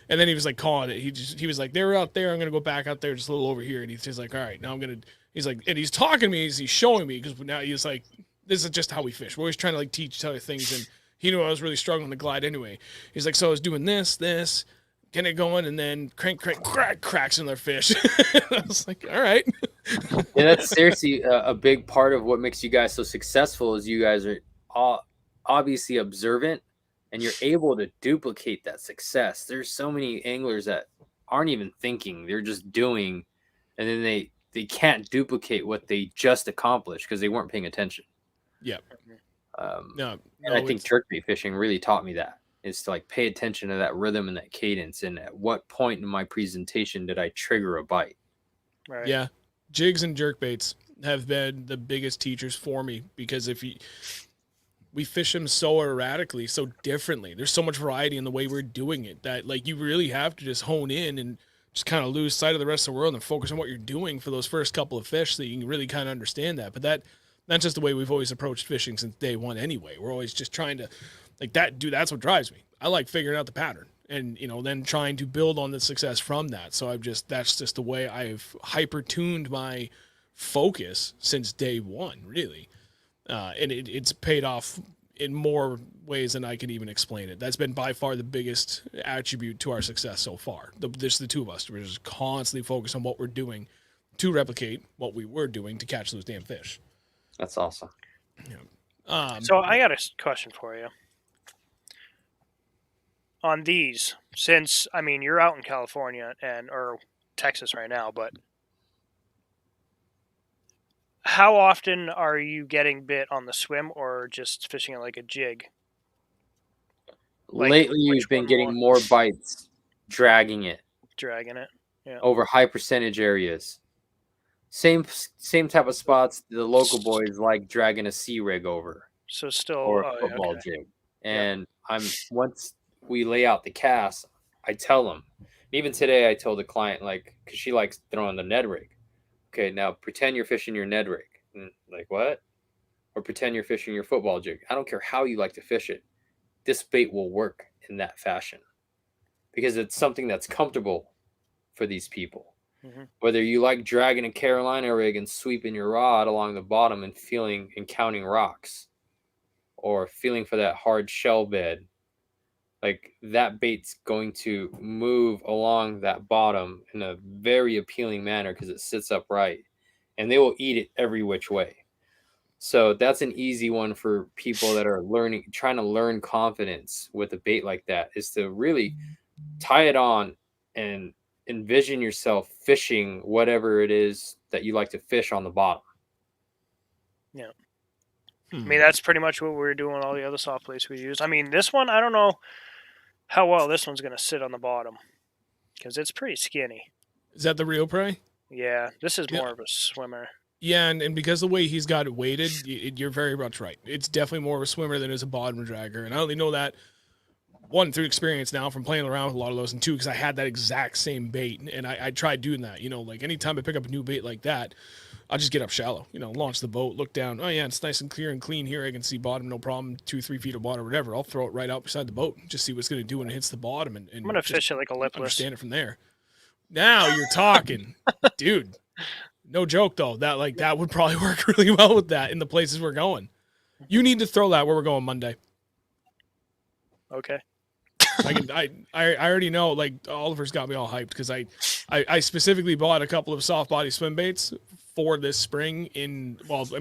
and then he was like calling it. He was like, they were out there. I'm gonna go back out there, just a little over here. And he's just like, all right, now I'm gonna. He's like, and he's talking to me as he's showing me, because now he's like, this is just how we fish. We're always trying to like teach each other things, and he knew I was really struggling to glide anyway. He's like, so I was doing this. Get it going, and then cracks in their fish. I was like, all right. Yeah, that's seriously a big part of what makes you guys so successful is you guys are all obviously observant, and you're able to duplicate that success. There's so many anglers that aren't even thinking, they're just doing, and then they can't duplicate what they just accomplished because they weren't paying attention. Yeah. And I think jerkbait fishing really taught me that. Is to like pay attention to that rhythm and that cadence, and at what point in my presentation did I trigger a bite. Right. Yeah, jigs and jerkbaits have been the biggest teachers for me, because we fish them so erratically, so differently. There's so much variety in the way we're doing it that like you really have to just hone in and just kind of lose sight of the rest of the world and focus on what you're doing for those first couple of fish, so you can really kind of understand that. But that's just the way we've always approached fishing since day one anyway. We're always just trying to like that, dude. That's what drives me. I like figuring out the pattern and, then trying to build on the success from that. So that's just the way I've hyper tuned my focus since day one, really. And it's paid off in more ways than I can even explain it. That's been by far the biggest attribute to our success so far. Just the two of us. We're just constantly focused on what we're doing to replicate what we were doing to catch those damn fish. That's awesome. Yeah. So I got a question for you. On these, since you're out in California or Texas right now, but how often are you getting bit on the swim or just fishing it like a jig? Lately, you've been getting more bites, dragging it, yeah, over high percentage areas. Same type of spots the local boys like dragging a sea rig over. So still or a football jig, and once we lay out the cast, I tell them. Even today, I told the client, like, because she likes throwing the Ned Rig. Okay, now pretend you're fishing your Ned Rig. Like, what? Or pretend you're fishing your football jig. I don't care how you like to fish it. This bait will work in that fashion because it's something that's comfortable for these people. Mm-hmm. Whether you like dragging a Carolina rig and sweeping your rod along the bottom and feeling and counting rocks, or feeling for that hard shell bed, like that bait's going to move along that bottom in a very appealing manner because it sits upright, and they will eat it every which way. So that's an easy one for people that are trying to learn confidence with a bait like that, is to really tie it on and envision yourself fishing whatever it is that you like to fish on the bottom. Yeah. I mean, that's pretty much what we were doing all the other soft plates we used. I mean, this one, I don't know how well this one's going to sit on the bottom because it's pretty skinny. Is that the Reel Prey? Yeah, this is more of a swimmer. Yeah, and because the way he's got it weighted, you're very much right. It's definitely more of a swimmer than is a bottom dragger. And I only know that, one, through experience now from playing around with a lot of those, and two, because I had that exact same bait. And I tried doing that. Like anytime I pick up a new bait like that, I'll just get up shallow, launch the boat, look down. Oh, yeah, it's nice and clear and clean here. I can see bottom, no problem, 2-3 feet of water, whatever. I'll throw it right out beside the boat, just see what it's going to do when it hits the bottom. And I'm going to fish it like a lipless. Understand it from there. Now you're talking. Dude. No joke though, that would probably work really well with that in the places we're going. You need to throw that where we're going Monday. Okay. I already know, like, Oliver's got me all hyped because I specifically bought a couple of soft body swim baits for this spring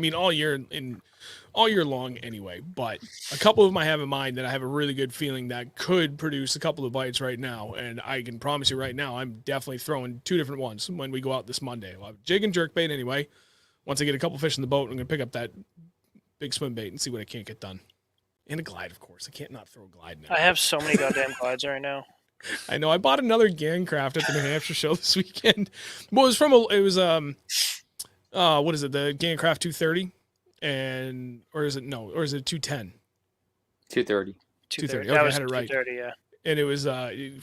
all year long anyway, but a couple of them I have in mind that I have a really good feeling that could produce a couple of bites right now. And I can promise you right now, I'm definitely throwing 2 different ones when we go out this Monday. I'll have jig and jerk bait anyway. Once I get a couple fish in the boat, I'm going to pick up that big swim bait and see what I can't get done. And a glide, of course. I can't not throw a glide now. I have so many goddamn glides right now. I know. I bought another Gangcraft at the New Hampshire show this weekend. Well, what is it? The Gangcraft 230? Or is it 210? 230. 230. That Okay, was I had it right. 230, yeah. And it was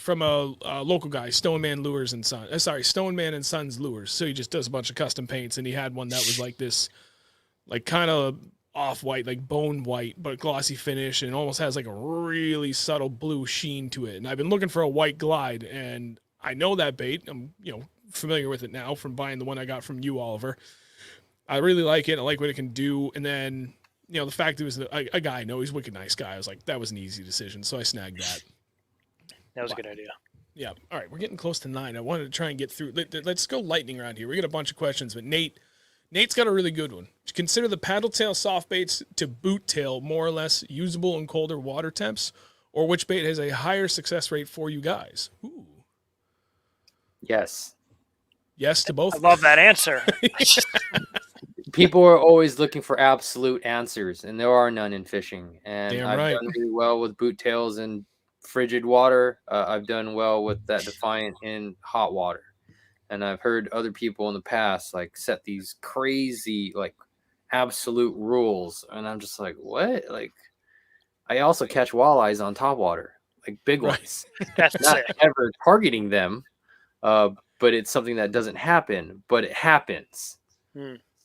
from a local guy, Stoneman Lures and Son. Stoneman and Sons Lures. So he just does a bunch of custom paints, and he had one that was like this, like kind of off-white, like bone white, but glossy finish, and almost has like a really subtle blue sheen to it. And I've been looking for a white glide, and I know that bait. I'm familiar with it now from buying the one I got from you, Oliver. I really like it. I like what it can do. And then, the fact it was a guy I know, he's a wicked nice guy. I was like, that was an easy decision. So I snagged that. That was a good idea. Yeah. All right. We're getting close to 9. I wanted to try and get through. Let's go lightning round here. We got a bunch of questions, but Nate's got a really good one. Consider the paddle tail soft baits to boot tail more or less usable in colder water temps, or which bait has a higher success rate for you guys? Ooh. Yes. Yes to both. I love that answer. People are always looking for absolute answers, and there are none in fishing. And Damn I've right. done really well with boot tails in frigid water. I've done well with that Defiant in hot water. And I've heard other people in the past like set these crazy like absolute rules, and I'm just like, what? Like, I also catch walleyes on top water, like big ones. That's Not sick. ever targeting them, but it's something that doesn't happen, but it happens.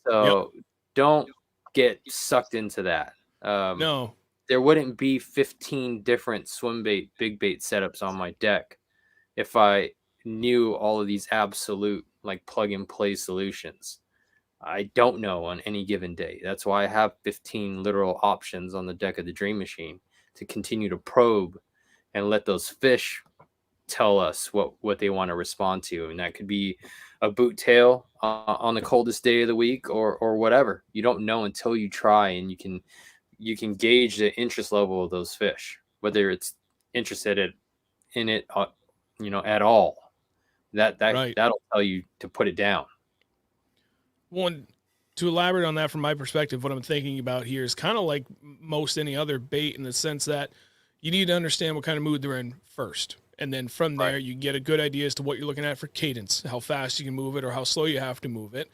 So don't get sucked into that. No. There wouldn't be 15 different swim bait, big bait setups on my deck if I knew all of these absolute like plug and play solutions. I don't know on any given day. That's why I have 15 literal options on the deck of the Dream Machine to continue to probe and let those fish tell us what they want to respond to. And that could be a boot tail on the coldest day of the week or whatever. You don't know until you try, and you can gauge the interest level of those fish, whether it's interested in it at all. Right. That'll tell you to put it down. One, to elaborate on that from my perspective, what I'm thinking about here is kind of like most any other bait in the sense that you need to understand what kind of mood they're in first. And then from there, you get a good idea as to what you're looking at for cadence, how fast you can move it or how slow you have to move it,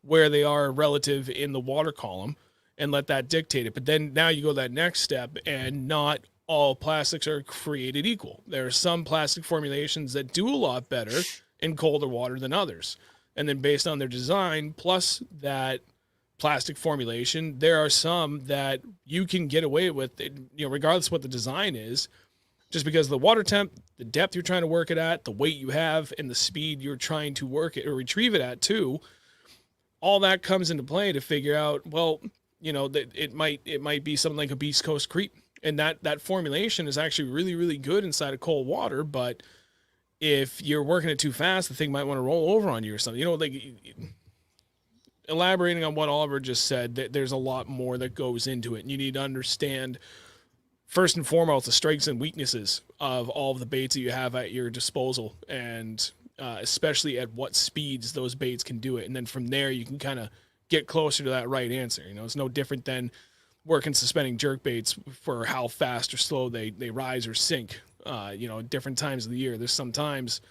where they are relative in the water column, and let that dictate it. But then now you go that next step, and not all plastics are created equal. There are some plastic formulations that do a lot better in colder water than others. And then based on their design, plus that plastic formulation, there are some that you can get away with, regardless of what the design is, just because the water temp, the depth you're trying to work it at, the weight you have, and the speed you're trying to work it or retrieve it at too, all that comes into play to figure out, well, that it might be something like a Beast Coast creep. And that formulation is actually really, really good inside of cold water, but if you're working it too fast, the thing might want to roll over on you or something. Elaborating on what Oliver just said, there's a lot more that goes into it. And you need to understand first and foremost the strengths and weaknesses of all of the baits that you have at your disposal, and especially at what speeds those baits can do it. And then from there, you can kind of get closer to that right answer. You know, it's no different than working suspending jerk baits for how fast or slow they rise or sink. You know, at different times of the year. There's sometimes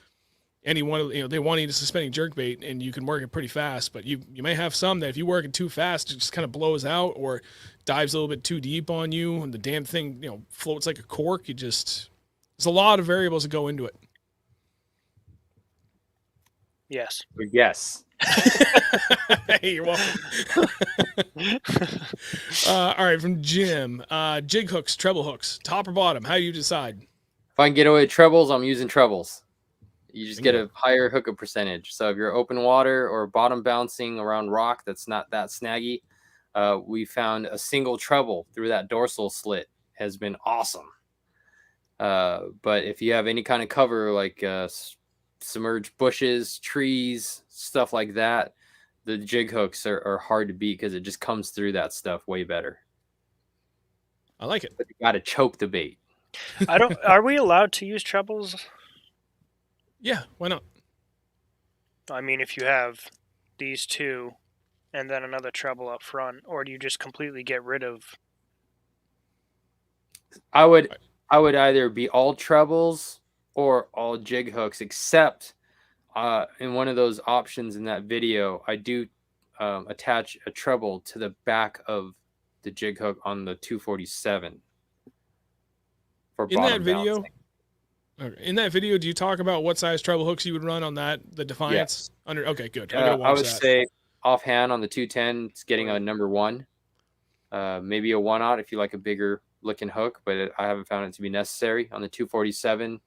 they want you to suspending jerk bait and you can work it pretty fast, but you may have some that if you work it too fast, it just kind of blows out or dives a little bit too deep on you, and the damn thing, you know, floats like a cork. There's a lot of variables that go into it. Yes. Yes. Hey, you're welcome. All right, from Jim, jig hooks, treble hooks, top or bottom, how do you decide? If I can get away with trebles, I'm using trebles. You just get a higher hookup percentage. So if you're open water or bottom bouncing around rock that's not that snaggy, we found a single treble through that dorsal slit has been awesome. But if you have any kind of cover like submerged bushes, trees, stuff like that, the jig hooks are hard to beat because it just comes through that stuff way better. I like it. But you got to choke the bait. Are we allowed to use trebles? Yeah, why not? I mean, if you have these two and then another treble up front, or do you just completely get rid of? I would either be all trebles or all jig hooks, except in one of those options in that video, I do attach a treble to the back of the jig hook on the 247 for in that video. bouncing. In that video, do you talk about what size treble hooks you would run on the Defiance? Yes. Okay, good. I would say offhand on the 210, it's getting a number 1, maybe a 1/0 if you like a bigger looking hook, but I haven't found it to be necessary. On the 247,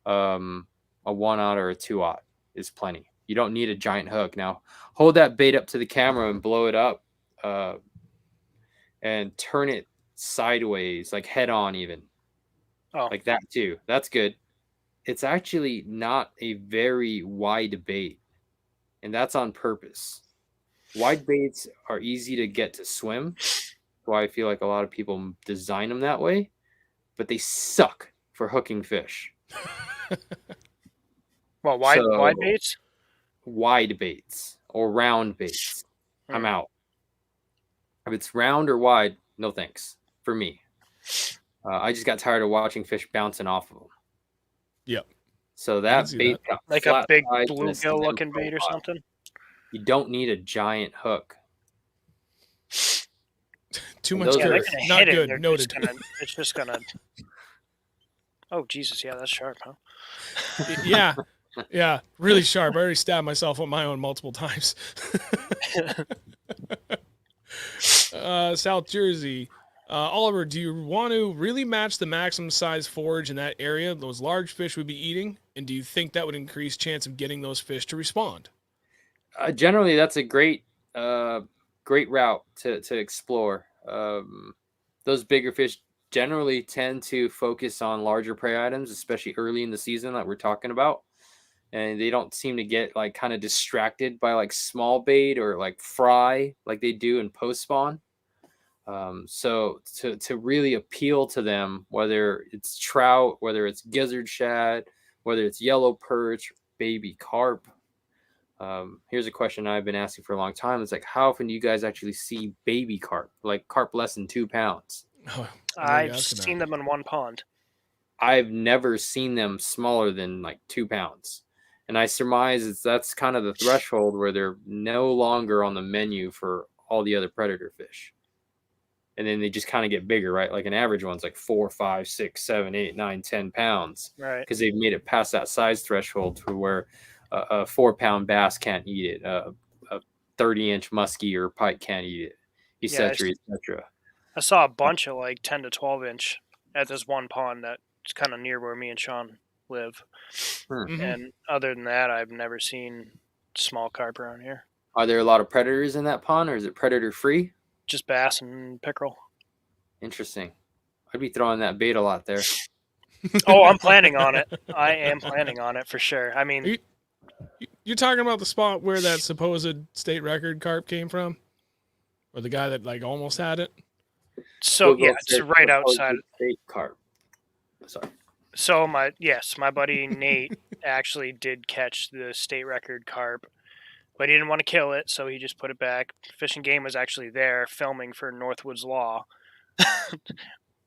a 1/0 or a 2/0 is plenty. You don't need a giant hook. Now, hold that bait up to the camera and blow it up, and turn it sideways, like head on even. Oh. Like that too. That's good. It's actually not a very wide bait, and that's on purpose. Wide baits are easy to get to swim. That's why I feel like a lot of people design them that way, but they suck for hooking fish. Well, wide baits? Wide baits or round baits. I'm out. If it's round or wide, no thanks for me. I just got tired of watching fish bouncing off of them. Yep. So that bait got like a big bluegill looking bait or something. You don't need a giant hook. Too much curve. Not good. Noted. It's just gonna. Oh Jesus! Yeah, that's sharp, huh? Yeah. Yeah, really sharp. I already stabbed myself with my own multiple times. South Jersey. Oliver, do you want to really match the maximum size forage in that area those large fish would be eating? And do you think that would increase chance of getting those fish to respond? Generally, that's a great route to explore. Those bigger fish generally tend to focus on larger prey items, especially early in the season like we're talking about. And they don't seem to get like kind of distracted by like small bait or like fry like they do in post spawn. So to really appeal to them, whether it's trout, whether it's gizzard shad, whether it's yellow perch, baby carp. Here's a question I've been asking for a long time. It's like, how often do you guys actually see baby carp, like carp less than 2 pounds? Oh, I've seen them in one pond. I've never seen them smaller than like 2 pounds. And I surmise that's kind of the threshold where they're no longer on the menu for all the other predator fish. And then they just kind of get bigger, right? Like an average one's like 4, 5, 6, 7, 8, 9, 10 pounds. Right. Because they've made it past that size threshold to where a 4-pound bass can't eat it. A 30-inch muskie or pike can't eat it, etc., etc. I saw a bunch of like 10 to 12-inch at this one pond that's kind of near where me and Sean live. Mm-hmm. And other than that, I've never seen small carp around here. Are there a lot of predators in that pond, or is it predator free? Just bass and pickerel. Interesting. I'd be throwing that bait a lot there. Oh, I'm planning on it. I am planning on it for sure. I mean, you're talking about the spot where that supposed state record carp came from, or the guy that like almost had it. So Google yeah, it's search right proposed outside. state carp. Sorry. So my buddy Nate actually did catch the state record carp, but he didn't want to kill it, so he just put it back. Fish and Game was actually there filming for Northwoods Law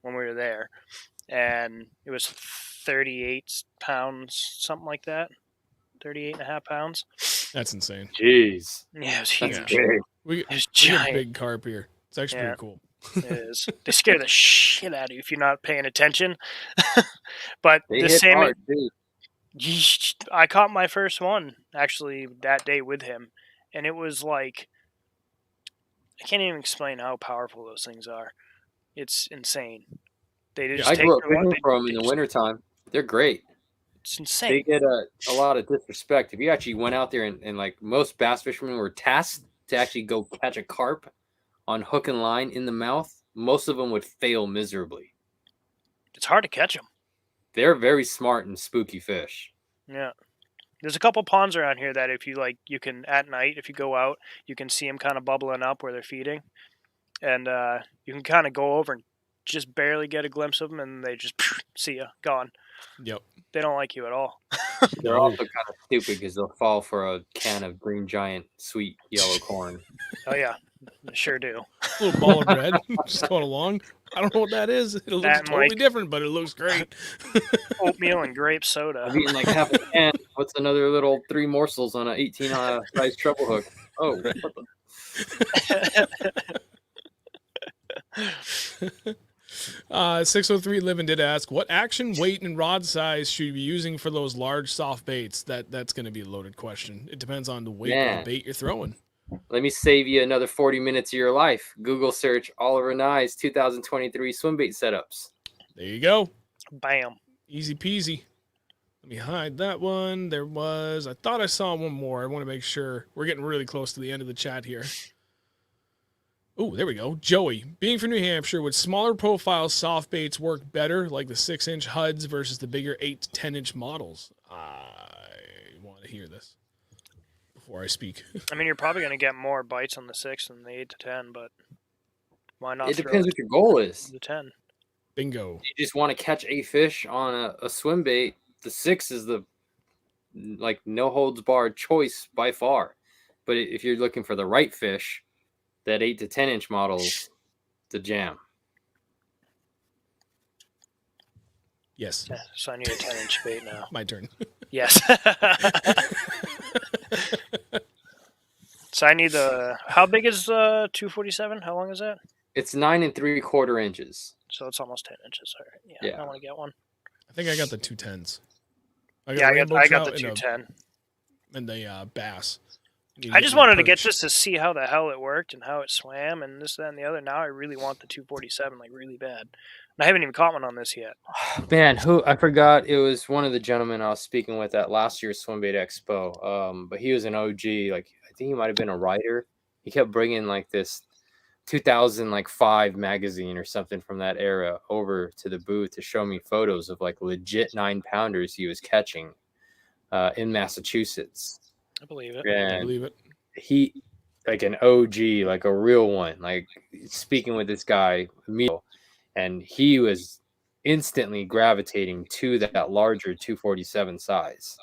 when we were there, and it was 38 pounds, something like that, 38 and a half pounds. That's insane. Jeez. Yeah, it was That's huge. big. We It was get giant. big carp here. It's actually Yeah. pretty cool. It is. They scare the shit out of you if you're not paying attention. But They the hit salmon, hard, too. I caught my first one actually that day with him, and it was like, I can't even explain how powerful those things are. It's insane. They just I take grew up your- fishing they- for them in they the just- wintertime. They're great. It's They insane. get a lot of disrespect. If you actually went out there and like most bass fishermen were tasked to actually go catch a carp on hook and line in the mouth, most of them would fail miserably. It's hard to catch them. They're very smart and spooky fish. Yeah. There's a couple ponds around here that if you you can at night, if you go out, you can see them kind of bubbling up where they're feeding, and you can kind of go over and just barely get a glimpse of them, and they just see you gone. Yep. They don't like you at all. They're No. also kind of stupid because they'll fall for a can of Green Giant sweet yellow corn. Oh yeah, they sure do. A little ball of bread just going along. I don't know what that is. It looks That and, totally like- different, but it looks great. Oatmeal and grape soda. I've eaten like half a can. What's another little 3 morsels on an 18 size treble hook? Oh, what the 603 Livin did ask, what action, weight, and rod size should you be using for those large soft baits? That's going to be a loaded question. It depends on the weight of Man. the bait you're throwing. Let me save you another 40 minutes of your life. Google search Oliver Ngy's 2023 swimbait setups. There you go. Bam. Easy peasy. Let me hide that one. There was, I thought I saw one more. I want to make sure. We're getting really close to the end of the chat here. Oh, there we go. Joey, being from New Hampshire, would smaller profile soft baits work better, like the 6-inch HUDs versus the bigger 8 to 10-inch models? I want to hear this before I speak. I mean, you're probably going to get more bites on the 6 than the 8 to 10, but why not It throw depends it what your goal is. to the 10? Bingo. You just want to catch a fish on a swim bait. The 6 is the like no holds barred choice by far. But if you're looking for the right fish, that 8 to 10-inch model's the jam. Yes, Yeah, so I need a 10-inch bait now. my turn. Yes. So I need how big is 247? How long is that? It's 9 3/4 inches. So it's almost 10 inches. All right. Yeah, Yeah. I want to get one. I think I got the 210s. I rainbow got the trout 210. and the bass. Need I just my wanted to get perch. this to see how the hell it worked and how it swam and this, that, and the other. Now I really want the 247, like really bad. And I haven't even caught one on this yet. Man, who I forgot, it was one of the gentlemen I was speaking with at last year's Swimbait Expo. But he was an OG. Like I think he might have been a writer. He kept bringing like this 2005 magazine or something from that era over to the booth to show me photos of like legit 9-pounders he was catching in Massachusetts. I believe it. I And believe it. he like an OG, like a real one, like speaking with this guy, and he was instantly gravitating to that larger 247 size.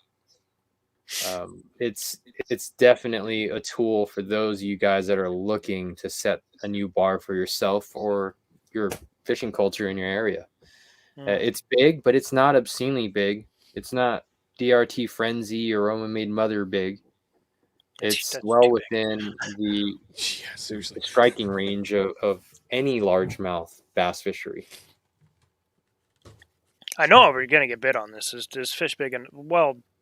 It's definitely a tool for those of you guys that are looking to set a new bar for yourself or your fishing culture in your area. It's big, but it's not obscenely big. It's not DRT Frenzy or Roma Made Mother big. It's That's well too within the Yeah, seriously. striking range of any largemouth bass fishery. I know we're gonna get bit on this. Is this fish big and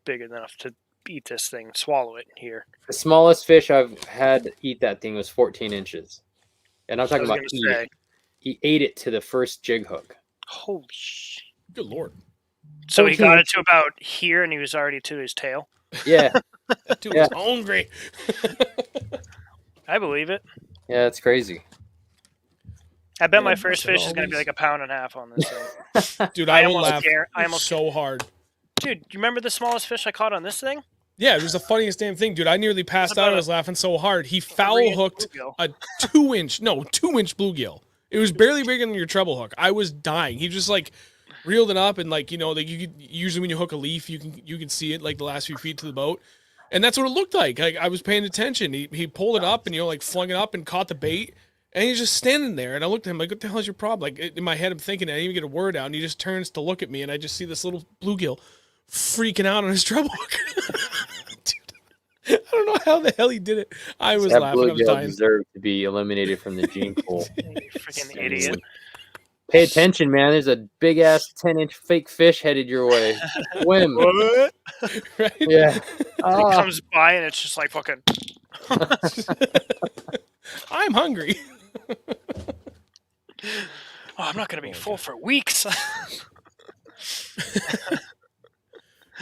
big enough to eat this thing, swallow it here? The smallest fish I've had eat that thing was 14 inches. And I'm I talking was about gonna eat it. say, He ate it to the first jig hook. holy sh! Good Lord. So he 14 got it to about here, and he was already to his tail. Yeah, That dude Yeah. was hungry. I believe it. yeah, it's crazy. I bet Yeah, my first must have fish is gonna be always- like 1.5 pounds on this thing. Dude, I will almost laugh dare- I almost- so hard. Dude, you remember the smallest fish I caught on this thing? Yeah, it was the funniest damn thing, dude. I nearly passed About out. I a was laughing so hard. He 3-inch foul hooked bluegill. a 2-inch bluegill. It was barely bigger than your treble hook. I was dying. He just like reeled it up and like, you know, like you could usually when you hook a leaf, you can see it like the last few feet to the boat. And that's what it looked like. Like I was paying attention. He pulled it up and, you know, like flung it up and caught the bait. And he's just standing there. And I looked at him like, what the hell is your problem? Like in my head, I'm thinking, I didn't even get a word out. And he just turns to look at me. And I just see this little bluegill freaking out on his treble hook. Dude, I don't know how the hell he did it. I was laughing. I was dying. Deserved to be eliminated from the gene pool. Freaking idiot. Pay attention, man. There's a big ass 10-inch fake fish headed your way. Swim. What? Right? Yeah. And he comes by and it's just like fucking. I'm hungry. Oh, I'm not gonna be full for weeks.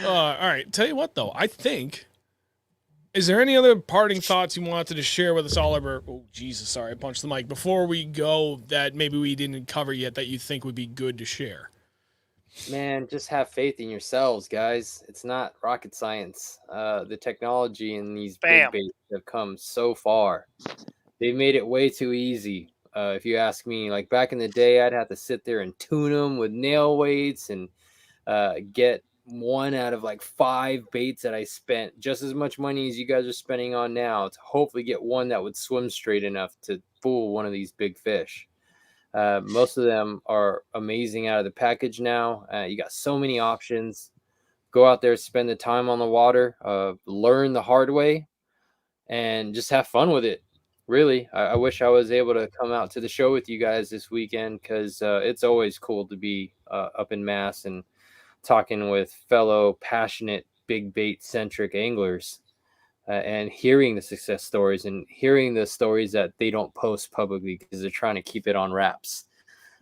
All right. Tell you what, though, I think. Is there any other parting thoughts you wanted to share with us, Oliver? Oh, Jesus, sorry, I punched the mic. Before we go, that maybe we didn't cover yet that you think would be good to share? Man, just have faith in yourselves, guys. It's not rocket science. The technology and these big baits have come so far. They made it way too easy. If you ask me, like back in the day, I'd have to sit there and tune them with nail weights and get 1 out of like 5 baits that I spent just as much money as you guys are spending on now to hopefully get one that would swim straight enough to fool one of these big fish. Most of them are amazing out of the package now. You got so many options. Go out there, spend the time on the water, learn the hard way, and just have fun with it. Really, I wish I was able to come out to the show with you guys this weekend because it's always cool to be up in Mass and talking with fellow passionate big bait centric anglers and hearing the success stories and hearing the stories that they don't post publicly because they're trying to keep it on wraps.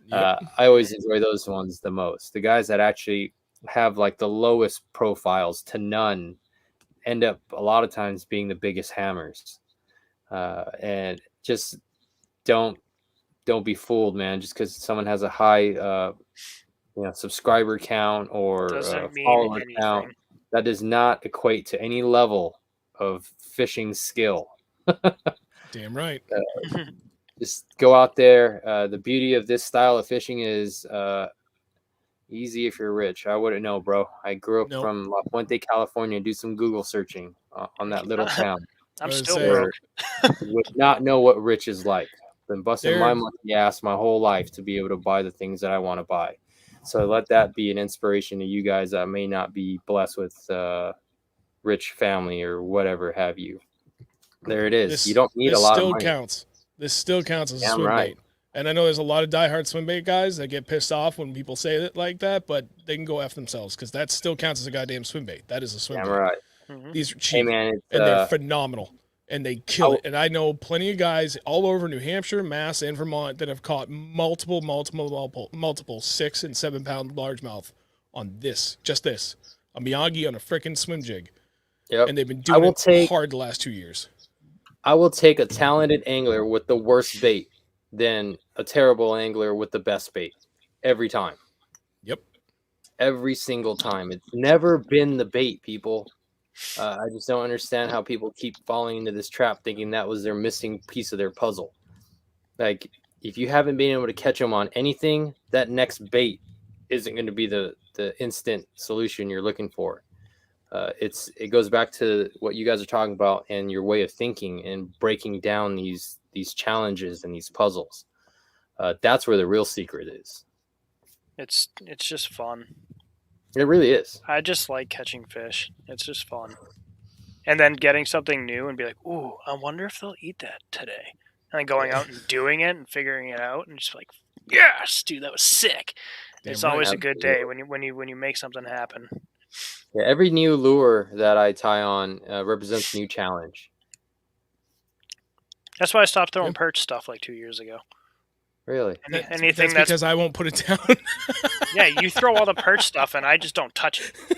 Yep. I always enjoy those ones the most. The guys that actually have like the lowest profiles to none end up a lot of times being the biggest hammers. And just don't be fooled, man, just because someone has a high subscriber count or follower count. That does not equate to any level of fishing skill. Damn right. Just go out there. The beauty of this style of fishing is easy if you're rich. I wouldn't know, bro. I grew up from La Puente, California. Do some Google searching on that little town. I'm still broke. Would not know what rich is like. Been busting my monkey ass my whole life to be able to buy the things that I want to buy. So let that be an inspiration to you guys that may not be blessed with rich family or whatever have you. There it is. You don't need a lot of money. This still counts as a swim bait. And I know there's a lot of diehard swim bait guys that get pissed off when people say it like that, but they can go F themselves because that still counts as a goddamn swim bait. That is a swim bait. Right. Mm-hmm. These are cheap and they're phenomenal. And they kill it. And I know plenty of guys all over New Hampshire, Mass, and Vermont that have caught multiple 6 and 7 pound largemouth on this, a Miyagi on a frickin' swim jig. Yep. And they've been doing it hard the last 2 years. I will take a talented angler with the worst bait than a terrible angler with the best bait every time. Yep. Every single time. It's never been the bait, people. I just don't understand how people keep falling into this trap thinking that was their missing piece of their puzzle. Like, if you haven't been able to catch them on anything, that next bait isn't going to be the instant solution you're looking for. It goes back to what you guys are talking about and your way of thinking and breaking down these challenges and these puzzles. That's where the real secret is. It's just fun. It really is. I just like catching fish. It's just fun. And then getting something new and be like, ooh, I wonder if they'll eat that today. And then going out and doing it and figuring it out and just like, yes, dude, that was sick. It's always a good day when you make something happen. Yeah, every new lure that I tie on represents a new challenge. That's why I stopped throwing perch stuff like 2 years ago. Really? Anything that's because I won't put it down. Yeah, you throw all the perch stuff and I just don't touch it.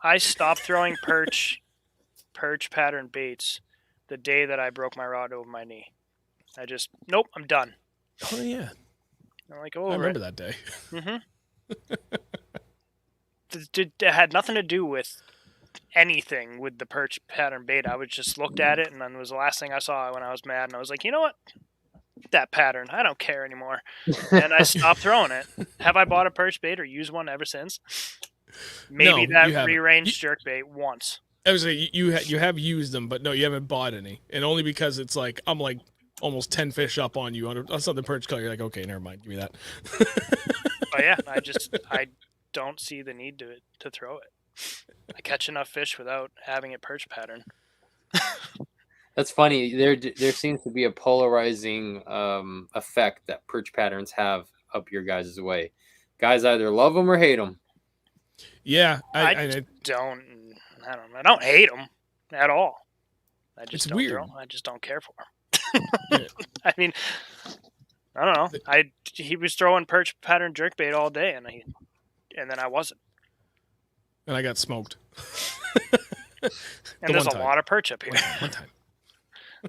I stopped throwing perch pattern baits the day that I broke my rod over my knee. I just, nope, I'm done. Oh, yeah. I'm like, I remember that day. Mm-hmm. It had nothing to do with anything with the perch pattern bait. I was just looked at it and then it was the last thing I saw when I was mad. And I was like, you know what? that pattern. I don't care anymore. And I stopped throwing it. Have I bought a perch bait or used one ever since? Maybe No, you that haven't. rearranged jerk bait once. I was like, you have used them, but no, you haven't bought any, and only because it's like I'm like almost 10 fish up on you on something perch color. You're like, okay, never mind, give me that. But yeah, I don't see the need to throw it. I catch enough fish without having a perch pattern. That's funny. There seems to be a polarizing effect that perch patterns have up your guys' way. Guys either love them or hate them. Yeah, I don't hate them at all. I just It's don't weird. throw 'em. I just don't care for them. I mean, I don't know. He was throwing perch pattern jerkbait all day, and then I wasn't. And I got smoked. And there's a lot of perch up here. One time.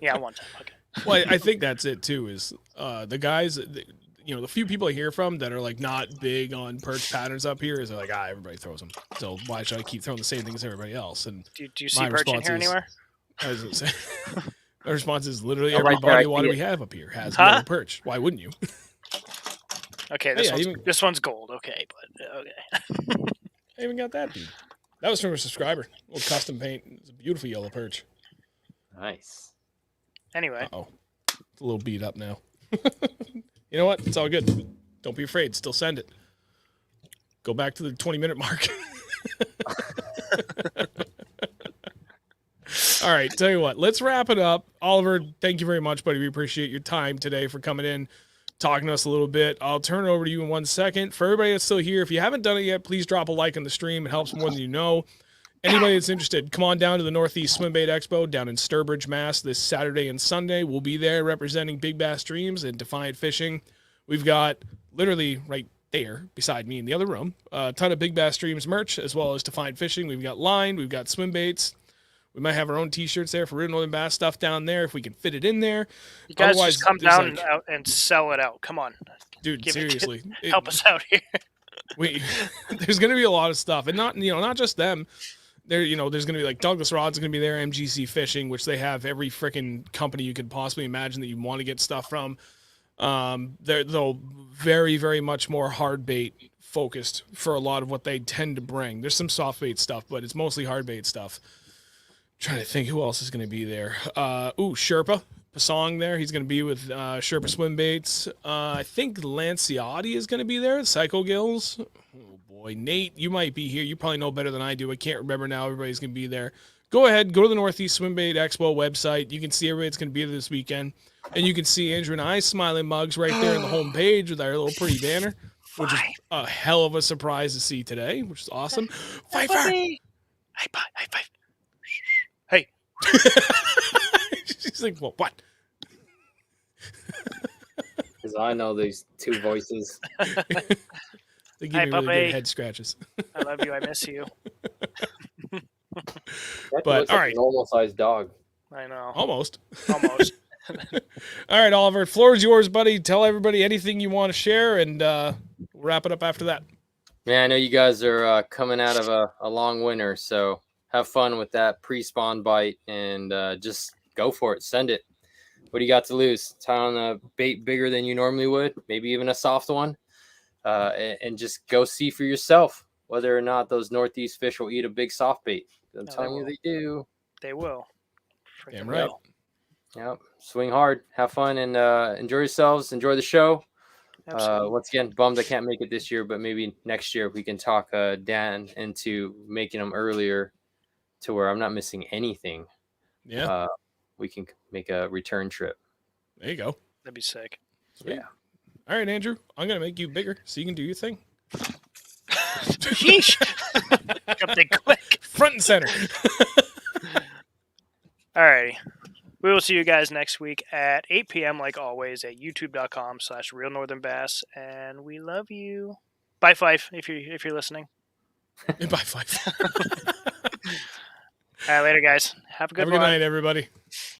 Yeah, one time. Okay. Well, I think that's it too. Is the guys, the few people I hear from that are like not big on perch patterns up here is like, everybody throws them. So why should I keep throwing the same thing as everybody else? And do you see perch in here anywhere? I was gonna say, my response is literally every body of water we have up here has no perch. Why wouldn't you? Okay, this one's gold. Okay, but okay. I even got that, dude. That was from a subscriber. A little custom paint. It's a beautiful yellow perch. Nice. Anyway. Uh-oh. It's a little beat up now. You know what? It's all good. Don't be afraid. Still send it. Go back to the 20-minute mark. All right. Tell you what. Let's wrap it up. Oliver, thank you very much, buddy. We appreciate your time today for coming in, talking to us a little bit. I'll turn it over to you in 1 second. For everybody that's still here, if you haven't done it yet, please drop a like on the stream. It helps more than you know. Anybody that's interested, come on down to the Northeast Swimbait Expo down in Sturbridge, Mass. this Saturday and Sunday. We'll be there representing Big Bass Streams and Defiant Fishing. We've got literally right there beside me in the other room a ton of Big Bass Streams merch as well as Defiant Fishing. We've got line, we've got swim baits. We might have our own T-shirts there for Reel Nothern Bass stuff down there if we can fit it in there. You guys just come down and sell it out. Come on. Dude, seriously. Help us out here. There's going to be a lot of stuff. And not just them. There's going to be like Douglas Rod's going to be there, MGC Fishing, which they have every freaking company you could possibly imagine that you want to get stuff from. They're very, very much more hard bait focused for a lot of what they tend to bring. There's some soft bait stuff, but it's mostly hard bait stuff. Trying to think who else is going to be there. Sherpa Pasong there. He's going to be with Sherpa Swimbaits. I think Lanciotti is going to be there. Psycho Gills. Oh boy, Nate, you might be here. You probably know better than I do. I can't remember now. Everybody's going to be there. Go ahead, go to the Northeast Swimbait Expo website. You can see everybody that's going to be there this weekend, and you can see Andrew and I's smiling mugs right there on the home page with our little pretty banner, which is a hell of a surprise to see today, which is awesome. Pfeiffer. High five. Hey. She's like, well, what? Because I know these two voices. They give me really good head scratches. I love you. I miss you. But all right, a normal-sized dog. I know. Almost. All right, Oliver, floor is yours, buddy. Tell everybody anything you want to share, and we'll wrap it up after that. Man, I know you guys are coming out of a long winter, so have fun with that pre-spawn bite and just go for it. Send it. What do you got to lose? Tie on a bait bigger than you normally would, maybe even a soft one, and just go see for yourself whether or not those Northeast fish will eat a big soft bait. I'm telling you, they do. They will. Damn right. Yep. Swing hard, have fun, and enjoy yourselves. Enjoy the show. Once again, bummed I can't make it this year, but maybe next year we can talk Dan into making them earlier to where I'm not missing anything. Yeah. We can make a return trip. There you go. That'd be sick. Sweet. Yeah. All right, Andrew, I'm going to make you bigger so you can do your thing. Sheesh. Something quick. Front and center. All right. We will see you guys next week at 8 p.m. like always at youtube.com/ReelNorthernBass. And we love you. Bye, Fife, if you're listening. Bye, Fife. All right, later, guys. Have a good night, everybody.